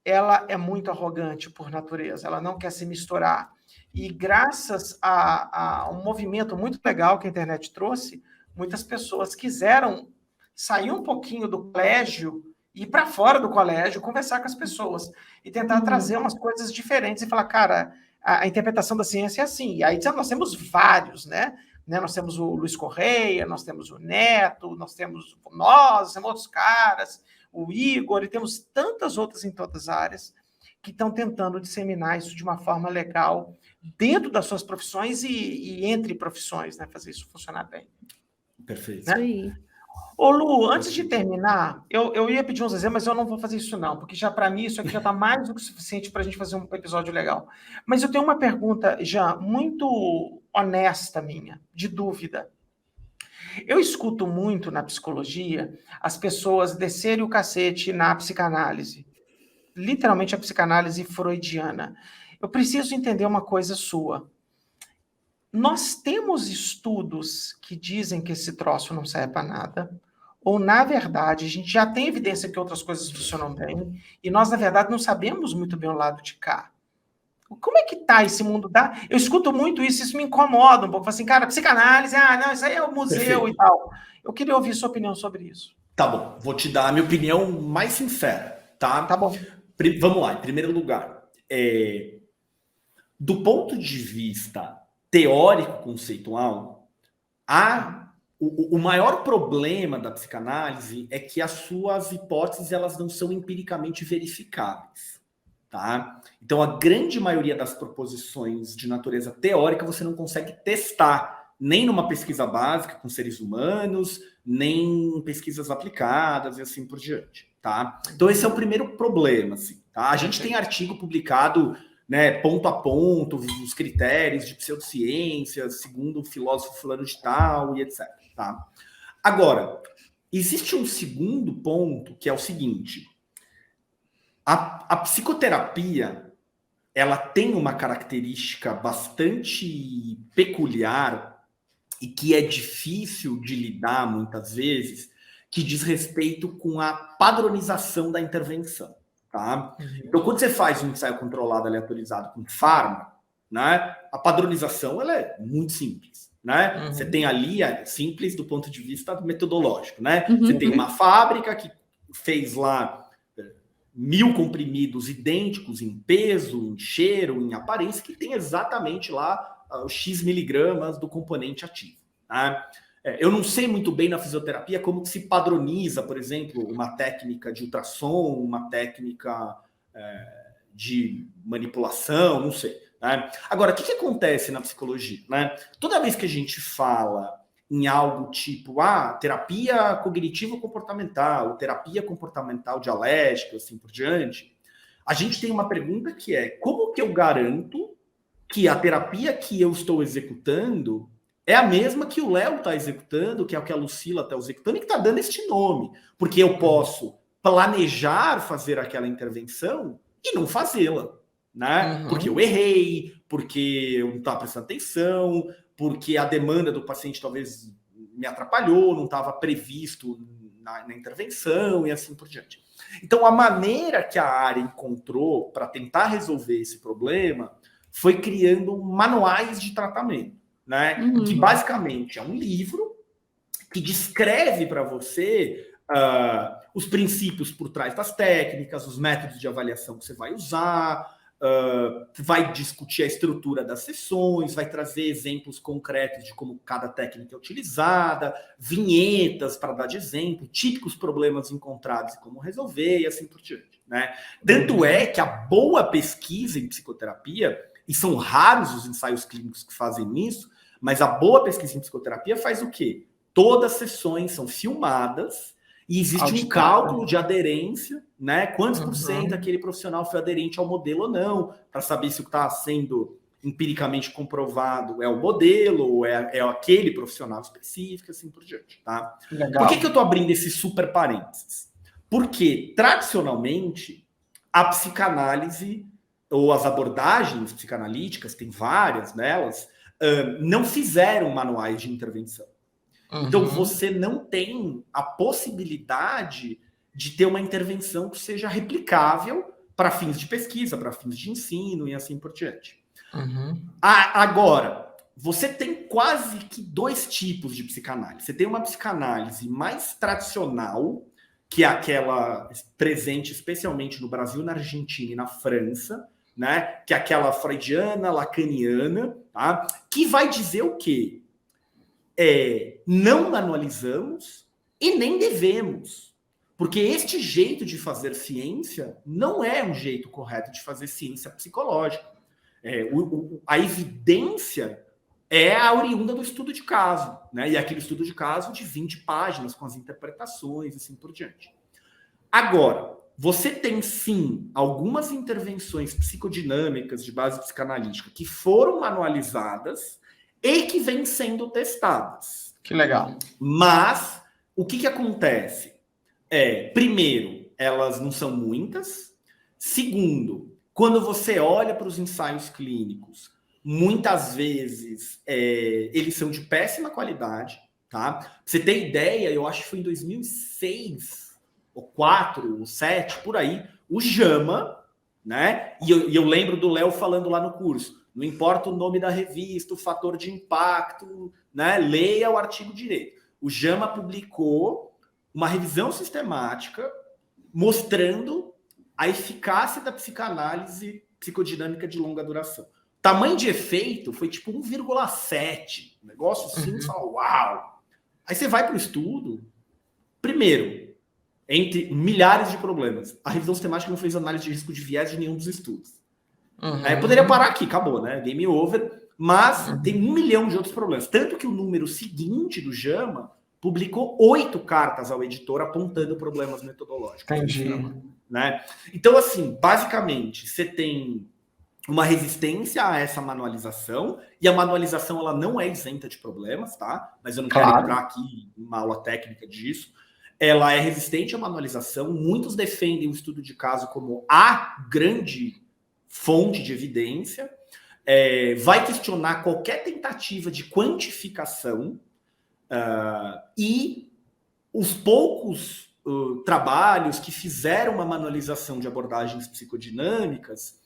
ela é muito arrogante por natureza, ela não quer se misturar. E graças a um movimento muito legal que a internet trouxe, muitas pessoas quiseram sair um pouquinho do colégio, ir para fora do colégio, conversar com as pessoas e tentar trazer umas coisas diferentes e falar, cara, a interpretação da ciência é assim. E aí nós temos vários, né? Nós temos o Luiz Correia, nós temos o Neto, nós temos outros caras, o Igor, e temos tantas outras em todas as áreas que estão tentando disseminar isso de uma forma legal dentro das suas profissões e entre profissões, né? Fazer isso funcionar bem. Perfeito. Né? Isso aí. Ô, Lu, antes de terminar, eu ia pedir uns exemplos, mas eu não vou fazer isso não, porque já para mim isso aqui já está mais do que suficiente para a gente fazer um episódio legal. Mas eu tenho uma pergunta, já muito honesta minha, de dúvida. Eu escuto muito na psicologia as pessoas descerem o cacete na psicanálise, literalmente a psicanálise freudiana. Eu preciso entender uma coisa sua. Nós temos estudos que dizem que esse troço não serve para nada, ou, na verdade, a gente já tem evidência que outras coisas funcionam bem, e nós, na verdade, não sabemos muito bem o lado de cá. Como é que tá esse mundo da... Eu escuto muito isso me incomoda um pouco. Assim, cara, psicanálise, não, isso aí é o museu. Perfeito. E tal. Eu queria ouvir sua opinião sobre isso. Tá bom, vou te dar a minha opinião mais sincera, tá? Tá bom. Vamos lá, em primeiro lugar, do ponto de vista teórico conceitual, o maior problema da psicanálise é que as suas hipóteses elas não são empiricamente verificáveis, tá? Então, a grande maioria das proposições de natureza teórica você não consegue testar, nem numa pesquisa básica com seres humanos, nem em pesquisas aplicadas e assim por diante, tá? Então, esse é o primeiro problema, assim, tá? A gente tem artigo publicado, né, ponto a ponto, os critérios de pseudociência, segundo o filósofo fulano de tal e etc. Tá? Agora, existe um segundo ponto que é o seguinte: a psicoterapia ela tem uma característica bastante peculiar e que é difícil de lidar muitas vezes, que diz respeito com a padronização da intervenção, tá? Então, quando você faz um ensaio controlado aleatorizado com fármaco, né, a padronização ela é muito simples, né? Você tem ali, simples do ponto de vista metodológico, né? Você tem uma fábrica que fez lá 1000 comprimidos idênticos em peso, em cheiro, em aparência, que tem exatamente lá os X miligramas do componente ativo, tá? Eu não sei muito bem na fisioterapia como que se padroniza, por exemplo, uma técnica de ultrassom, uma técnica de manipulação, não sei. Né? Agora, o que acontece na psicologia? Né? Toda vez que a gente fala em algo tipo terapia cognitivo-comportamental, terapia comportamental dialética, assim por diante, a gente tem uma pergunta que é: como que eu garanto que a terapia que eu estou executando é a mesma que o Léo está executando, que é o que a Lucila está executando e que está dando este nome? Porque eu posso planejar fazer aquela intervenção e não fazê-la, né? Porque eu errei, porque eu não estava prestando atenção, porque a demanda do paciente talvez me atrapalhou, não estava previsto na intervenção e assim por diante. Então, a maneira que a área encontrou para tentar resolver esse problema foi criando manuais de tratamento, né? Que basicamente é um livro que descreve para você os princípios por trás das técnicas, os métodos de avaliação que você vai usar, vai discutir a estrutura das sessões, vai trazer exemplos concretos de como cada técnica é utilizada, vinhetas para dar de exemplo, típicos problemas encontrados e como resolver, e assim por diante, né? Tanto é que a boa pesquisa em psicoterapia, e são raros os ensaios clínicos que fazem isso, mas a boa pesquisa em psicoterapia faz o quê? Todas as sessões são filmadas e existe um cálculo de aderência, né? Quantos por cento aquele profissional foi aderente ao modelo ou não, para saber se o que está sendo empiricamente comprovado é o modelo ou é aquele profissional específico, assim por diante, tá? Por que eu estou abrindo esse super parênteses? Porque, tradicionalmente, a psicanálise ou as abordagens psicanalíticas, tem várias delas, não fizeram manuais de intervenção. Então, você não tem a possibilidade de ter uma intervenção que seja replicável para fins de pesquisa, para fins de ensino e assim por diante. Agora, você tem quase que 2 tipos de psicanálise. Você tem uma psicanálise mais tradicional, que é aquela presente especialmente no Brasil, na Argentina e na França, né? Que é aquela freudiana, lacaniana, tá? Que vai dizer o quê? Não manualizamos e nem devemos. Porque este jeito de fazer ciência não é um jeito correto de fazer ciência psicológica. A evidência é a oriunda do estudo de caso, né? E aquele estudo de caso de 20 páginas com as interpretações e assim por diante. Agora, você tem, sim, algumas intervenções psicodinâmicas de base psicanalítica que foram manualizadas e que vêm sendo testadas. Que legal. Mas, o que acontece? Primeiro, elas não são muitas. Segundo, quando você olha para os ensaios clínicos, muitas vezes eles são de péssima qualidade, tá? Pra você ter ideia, eu acho que foi em 2006... ou 4, ou 7, por aí, o JAMA, né? E eu lembro do Léo falando lá no curso, não importa o nome da revista, o fator de impacto, né? Leia o artigo direito. O JAMA publicou uma revisão sistemática mostrando a eficácia da psicanálise psicodinâmica de longa duração. Tamanho de efeito foi tipo 1,7. Um negócio assim, você fala, uau! Aí você vai para o estudo, primeiro, entre milhares de problemas. A revisão sistemática não fez análise de risco de viés de nenhum dos estudos. Eu poderia parar aqui, acabou, né? Game over. Mas tem 1 milhão de outros problemas. Tanto que o número seguinte do JAMA publicou 8 cartas ao editor apontando problemas metodológicos. Entendi. Né? Então, assim, basicamente, você tem uma resistência a essa manualização, e a manualização ela não é isenta de problemas, tá? Mas eu não quero entrar aqui em uma aula técnica disso. Ela é resistente à manualização. Muitos defendem o estudo de caso como a grande fonte de evidência, vai questionar qualquer tentativa de quantificação e os poucos trabalhos que fizeram uma manualização de abordagens psicodinâmicas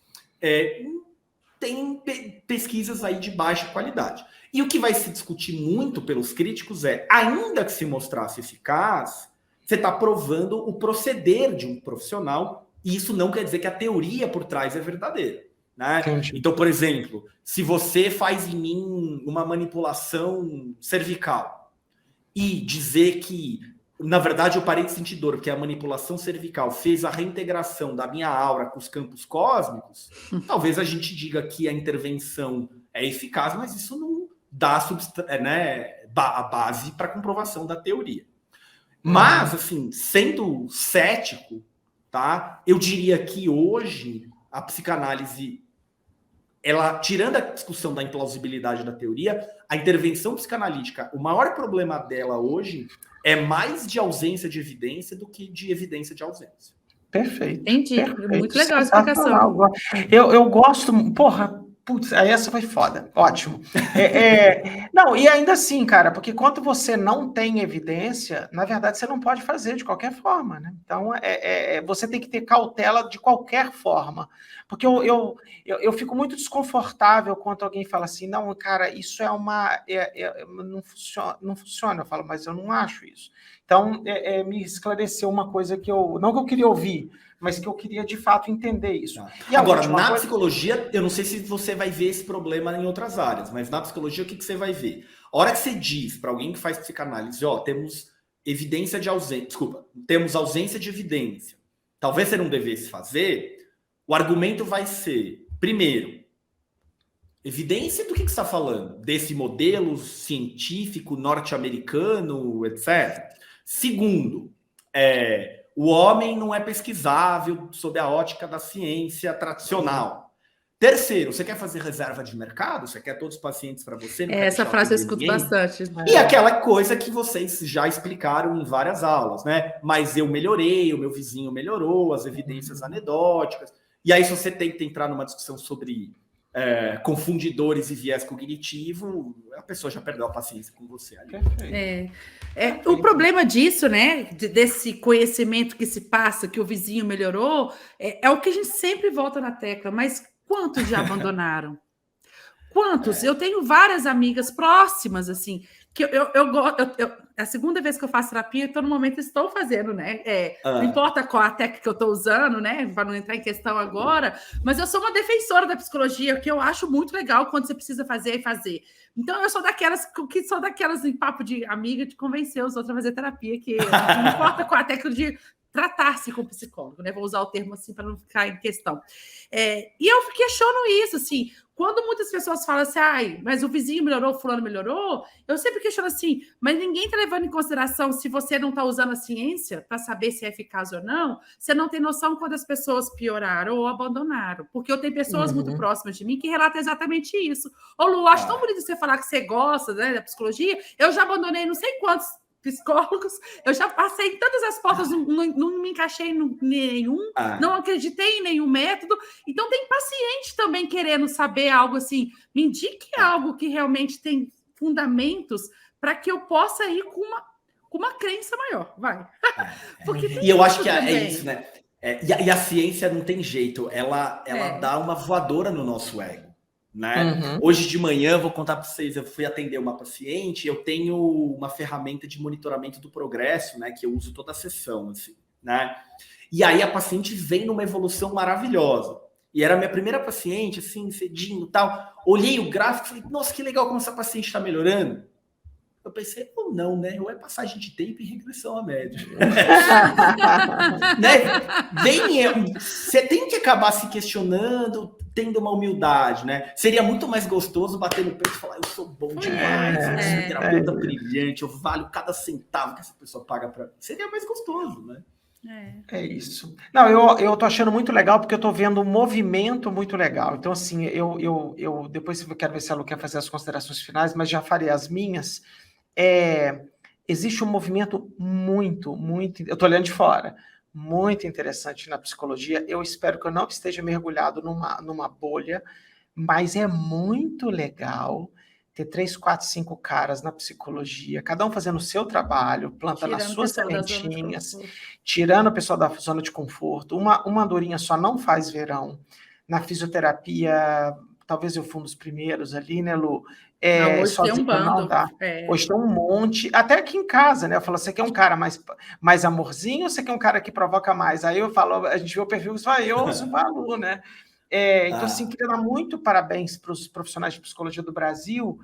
têm pesquisas aí de baixa qualidade. E o que vai se discutir muito pelos críticos ainda que se mostrasse eficaz, você está provando o proceder de um profissional, e isso não quer dizer que a teoria por trás é verdadeira. Né? Então, por exemplo, se você faz em mim uma manipulação cervical e dizer que, na verdade, eu parei de sentir dor porque a manipulação cervical fez a reintegração da minha aura com os campos cósmicos, talvez a gente diga que a intervenção é eficaz, mas isso não dá a base para comprovação da teoria. Mas, assim, sendo cético, tá, eu diria que hoje a psicanálise, ela, tirando a discussão da implausibilidade da teoria, a intervenção psicanalítica, o maior problema dela hoje é mais de ausência de evidência do que de evidência de ausência. Perfeito. Entendi. Perfeito. Muito legal a explicação. Eu gosto... Porra, putz, aí essa foi foda. Ótimo. Não, e ainda assim, cara, porque quando você não tem evidência, na verdade, você não pode fazer de qualquer forma, né? Então, você tem que ter cautela de qualquer forma. Porque eu fico muito desconfortável quando alguém fala assim, não, cara, isso não funciona. Eu falo, mas eu não acho isso. Então, me esclareceu uma coisa que não que eu queria ouvir, mas que eu queria, de fato, entender isso. E agora, na psicologia, eu não sei se você vai ver esse problema em outras áreas, mas na psicologia, o que você vai ver? A hora que você diz para alguém que faz psicanálise, temos evidência de ausência, temos ausência de evidência, talvez você não devesse fazer, o argumento vai ser, primeiro, evidência do que você está falando? Desse modelo científico norte-americano, etc. Segundo, o homem não é pesquisável sob a ótica da ciência tradicional. Terceiro, você quer fazer reserva de mercado? Você quer todos os pacientes para você? Essa frase eu escuto bastante. E aquela coisa que vocês já explicaram em várias aulas, né? Mas eu melhorei, o meu vizinho melhorou, as evidências anedóticas. E aí, se você tenta entrar numa discussão sobre confundidores e viés cognitivo, a pessoa já perdeu a paciência com você ali. O problema disso, né, desse conhecimento que se passa, que o vizinho melhorou, é o que a gente sempre volta na tecla, mas quantos já abandonaram? Quantos? Eu tenho várias amigas próximas, assim, que a segunda vez que eu faço terapia, então no momento estou fazendo, né? Não importa qual a técnica que eu estou usando, né? Para não entrar em questão agora, mas eu sou uma defensora da psicologia, que eu acho muito legal quando você precisa fazer e fazer. Então, eu sou daquelas em papo de amiga de convencer os outros a fazer terapia, que não importa qual a técnica de tratar-se com psicólogo, né? Vou usar o termo assim para não ficar em questão. E eu questiono isso, assim, quando muitas pessoas falam assim, mas o vizinho melhorou, o fulano melhorou, eu sempre questiono assim, mas ninguém está levando em consideração se você não está usando a ciência para saber se é eficaz ou não, você não tem noção quando as pessoas pioraram ou abandonaram, porque eu tenho pessoas muito próximas de mim que relatam exatamente isso. Ô Lu, acho tão bonito você falar que você gosta, né, da psicologia, eu já abandonei não sei quantos psicólogos, eu já passei em todas as portas, não me encaixei em nenhum, não acreditei em nenhum método, então tem paciente também querendo saber algo assim, me indique algo que realmente tem fundamentos para que eu possa ir com uma crença maior, vai. E eu acho que é isso, né? E a ciência não tem jeito, ela dá uma voadora no nosso ego. Né? Hoje de manhã, vou contar para vocês, eu fui atender uma paciente, eu tenho uma ferramenta de monitoramento do progresso, né, que eu uso toda a sessão, assim, né? E aí a paciente vem numa evolução maravilhosa. E era a minha primeira paciente, assim, cedinho e tal. Olhei o gráfico e falei, nossa, que legal como essa paciente está melhorando. Eu pensei, ou não, né? Ou é passagem de tempo e regressão à média. Né? Você tem que acabar se questionando, tendo uma humildade, né? Seria muito mais gostoso bater no peito e falar, eu sou bom demais, eu sou um terapeuta brilhante, eu valho cada centavo que essa pessoa paga para mim. Seria mais gostoso, né? É isso. Não, eu tô achando muito legal porque eu tô vendo um movimento muito legal. Então, assim, eu depois eu quero ver se a Lu quer fazer as considerações finais, mas já farei as minhas. Existe um movimento muito, eu tô olhando de fora, muito interessante na psicologia. Eu espero que eu não esteja mergulhado numa bolha, mas é muito legal ter 3, 4, 5 caras na psicologia, cada um fazendo o seu trabalho, plantando as suas sementinhas, tirando o pessoal da zona de conforto. Uma andorinha só não faz verão. Na fisioterapia, talvez eu fui um dos primeiros ali, né, Lu? Hoje tem um bando. Hoje tem um monte, até aqui em casa, né? Eu falo, você quer um cara mais amorzinho ou você quer um cara que provoca mais? Aí eu falo, a gente vê o perfil e fala, eu sou a Lu, né? Então, assim, queria dar muito parabéns para os profissionais de psicologia do Brasil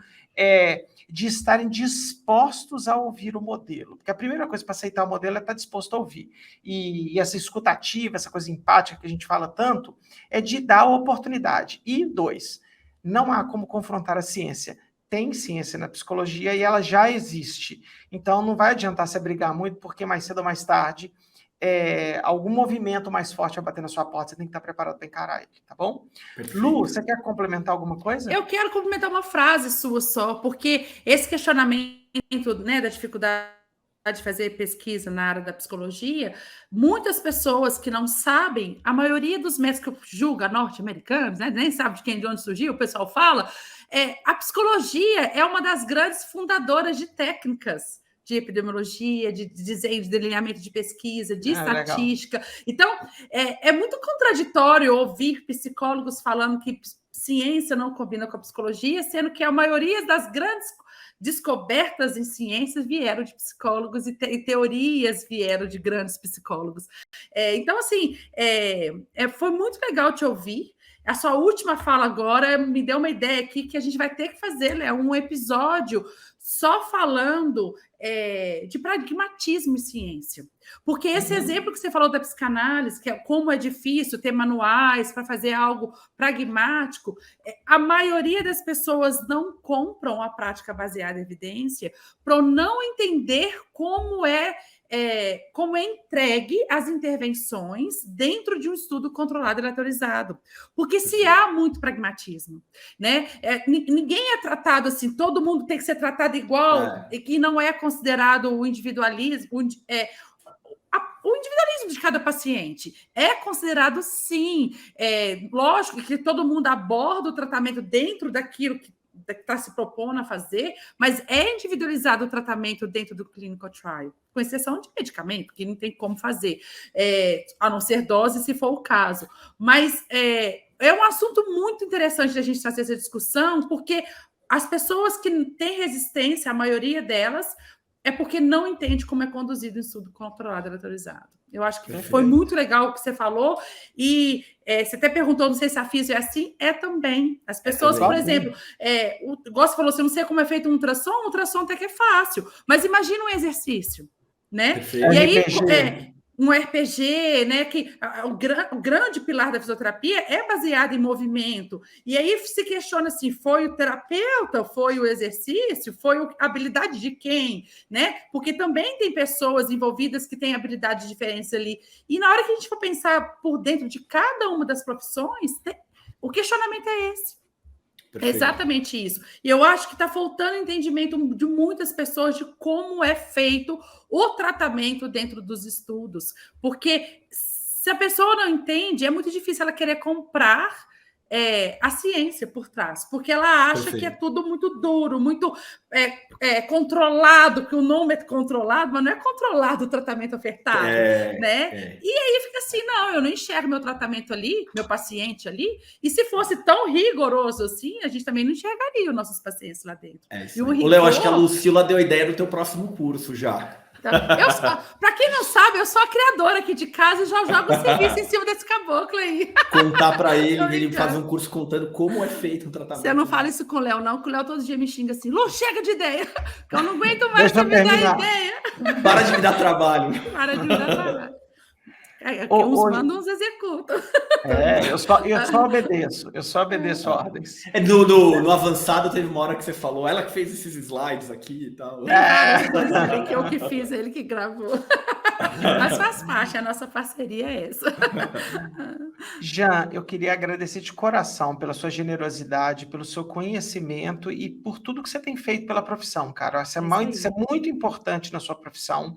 de estarem dispostos a ouvir o modelo. Porque a primeira coisa para aceitar o modelo é estar disposto a ouvir. E essa escutativa, essa coisa empática que a gente fala tanto, é de dar a oportunidade. E 2, não há como confrontar a ciência. Tem ciência na psicologia e ela já existe. Então, não vai adiantar se brigar muito, porque mais cedo ou mais tarde algum movimento mais forte vai bater na sua porta, você tem que estar preparado para encarar ele, tá bom? Perfeito. Lu, você quer complementar alguma coisa? Eu quero complementar uma frase sua só, porque esse questionamento, né, da dificuldade de fazer pesquisa na área da psicologia, muitas pessoas que não sabem, a maioria dos médicos que julga norte-americanos, né, nem sabe de onde surgiu, o pessoal fala, a psicologia é uma das grandes fundadoras de técnicas de epidemiologia, de desenho, de delineamento de pesquisa, de estatística. Legal. Então, é muito contraditório ouvir psicólogos falando que ciência não combina com a psicologia, sendo que a maioria das grandes descobertas em ciências vieram de psicólogos e teorias vieram de grandes psicólogos. Então, assim, foi muito legal te ouvir. A sua última fala agora me deu uma ideia aqui que a gente vai ter que fazer, né, um episódio só falando de pragmatismo e ciência. Porque esse exemplo que você falou da psicanálise, que é como é difícil ter manuais para fazer algo pragmático, a maioria das pessoas não compram a prática baseada em evidência para não entender como é entregue as intervenções dentro de um estudo controlado e aleatorizado. Porque se há muito pragmatismo, né? Ninguém é tratado assim, todo mundo tem que ser tratado igual, e que não é considerado o individualismo, o individualismo de cada paciente. É considerado, sim. Lógico que todo mundo aborda o tratamento dentro daquilo que está se propondo a fazer, mas é individualizado o tratamento dentro do clinical trial, com exceção de medicamento, que não tem como fazer, a não ser dose, se for o caso. Mas é um assunto muito interessante da gente trazer essa discussão, porque as pessoas que têm resistência, a maioria delas, é porque não entende como é conduzido o estudo controlado e aleatorizado. Eu acho que foi muito legal o que você falou, e você até perguntou, não sei se a físio é assim, também. As pessoas, por exemplo, igual você falou, você não sei como é feito um ultrassom até que é fácil, mas imagina um exercício, né? Perfeito. E aí, um RPG, né, que o grande pilar da fisioterapia é baseado em movimento. E aí se questiona assim, foi o terapeuta, foi o exercício, foi a habilidade de quem, né? Porque também tem pessoas envolvidas que têm habilidades diferentes ali. E na hora que a gente for pensar por dentro de cada uma das profissões, o questionamento é esse. Perfeito. É exatamente isso. E eu acho que está faltando entendimento de muitas pessoas de como é feito o tratamento dentro dos estudos. Porque se a pessoa não entende, é muito difícil ela querer comprar a ciência por trás, porque ela acha que é tudo muito duro, muito controlado, que o nome é controlado, mas não é controlado o tratamento ofertado, né? E aí fica assim, não, eu não enxergo meu tratamento ali, meu paciente ali, e se fosse tão rigoroso assim, a gente também não enxergaria os nossos pacientes lá dentro. Ô, Léo, acho que a Lucila deu a ideia do teu próximo curso já. Para quem não sabe, eu sou a criadora aqui de casa e já jogo o serviço em cima desse caboclo aí. Contar para ele fazer um curso contando como é feito um tratamento. Você não fala isso com o Léo, não, que o Léo todo dia me xinga assim, Lu, chega de ideia, que eu não aguento mais pra me dar ideia. Para de me dar trabalho. Para de me dar trabalho. Uns mandam, uns executam. Eu só obedeço ordens. No avançado teve uma hora que você falou, ela que fez esses slides aqui e tal. Que eu que fiz, ele que gravou. Mas faz parte, a nossa parceria é essa. Jean, eu queria agradecer de coração pela sua generosidade, pelo seu conhecimento e por tudo que você tem feito pela profissão, cara. Isso é muito importante na sua profissão.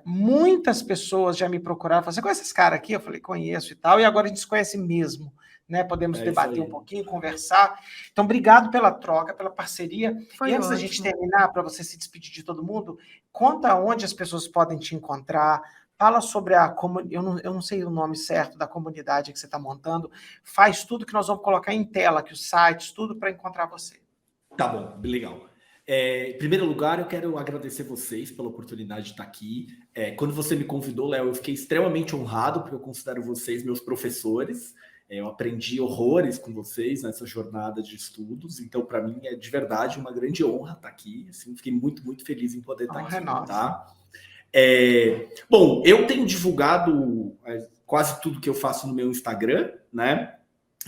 muitas pessoas já me procuraram, falaram, você conhece esse cara aqui? Eu falei, conheço e tal, e agora a gente se conhece mesmo, né? Podemos debater um pouquinho, conversar. Então, obrigado pela troca, pela parceria. E antes da gente terminar, para você se despedir de todo mundo, conta onde as pessoas podem te encontrar, fala sobre a comunidade, eu não sei o nome certo da comunidade que você está montando, faz tudo que nós vamos colocar em tela, aqui os sites, tudo para encontrar você. Tá bom, legal. Em primeiro lugar, eu quero agradecer vocês pela oportunidade de estar aqui. Quando você me convidou, Léo, eu fiquei extremamente honrado, porque eu considero vocês meus professores. Eu aprendi horrores com vocês nessa jornada de estudos, então para mim é de verdade uma grande honra estar aqui. Assim, fiquei muito, muito feliz em poder estar aqui. Tá? Bom, eu tenho divulgado quase tudo que eu faço no meu Instagram, né?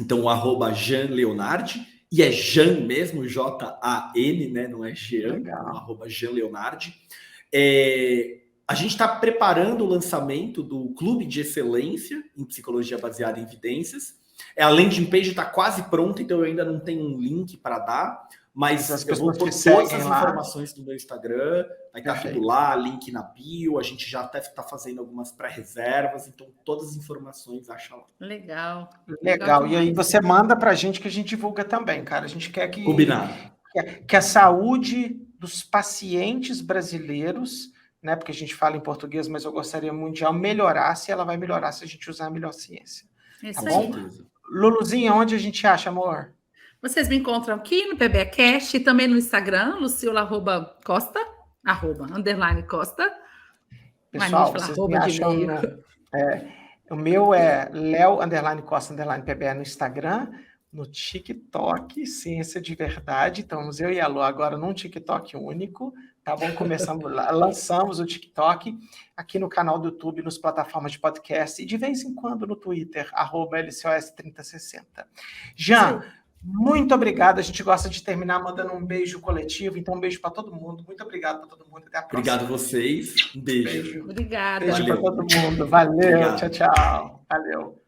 Então, o @JeanLeonardi. E é Jean mesmo, J-A-N, né? Não é Jean, então, @JeanLeonardi. A gente está preparando o lançamento do Clube de Excelência em Psicologia Baseada em Evidências. A landing page está quase pronta, então eu ainda não tenho um link para dar, mas eu vou pôr todas as informações do meu Instagram, vai estar tudo lá, link na bio, a gente já até está fazendo algumas pré-reservas, então todas as informações acha lá. Legal. E aí você manda para a gente que a gente divulga também, cara. A gente quer que... Combinado. Que a saúde dos pacientes brasileiros, né, porque a gente fala em português, mas eu gostaria mundial, melhorasse, e ela vai melhorar se a gente usar a melhor ciência. Isso tá bom? Luluzinha, onde a gente acha, amor? Vocês me encontram aqui no PBcast e também no Instagram, Lucila_Costa, _Costa. Pessoal, vocês me acham o meu é Leo_Costa_PBE no Instagram, no TikTok, Ciência de Verdade. Estamos eu e a Lu agora num TikTok único, tá bom? Lançamos o TikTok aqui no canal do YouTube, nas plataformas de podcast e de vez em quando no Twitter, @LCOS3060. Jean, muito obrigado. A gente gosta de terminar mandando um beijo coletivo, então um beijo para todo mundo. Muito obrigado para todo mundo. Até a próxima. Obrigado a vocês. Um beijo. Obrigada. Beijo para todo mundo. Valeu. Obrigado. Tchau, tchau. Valeu.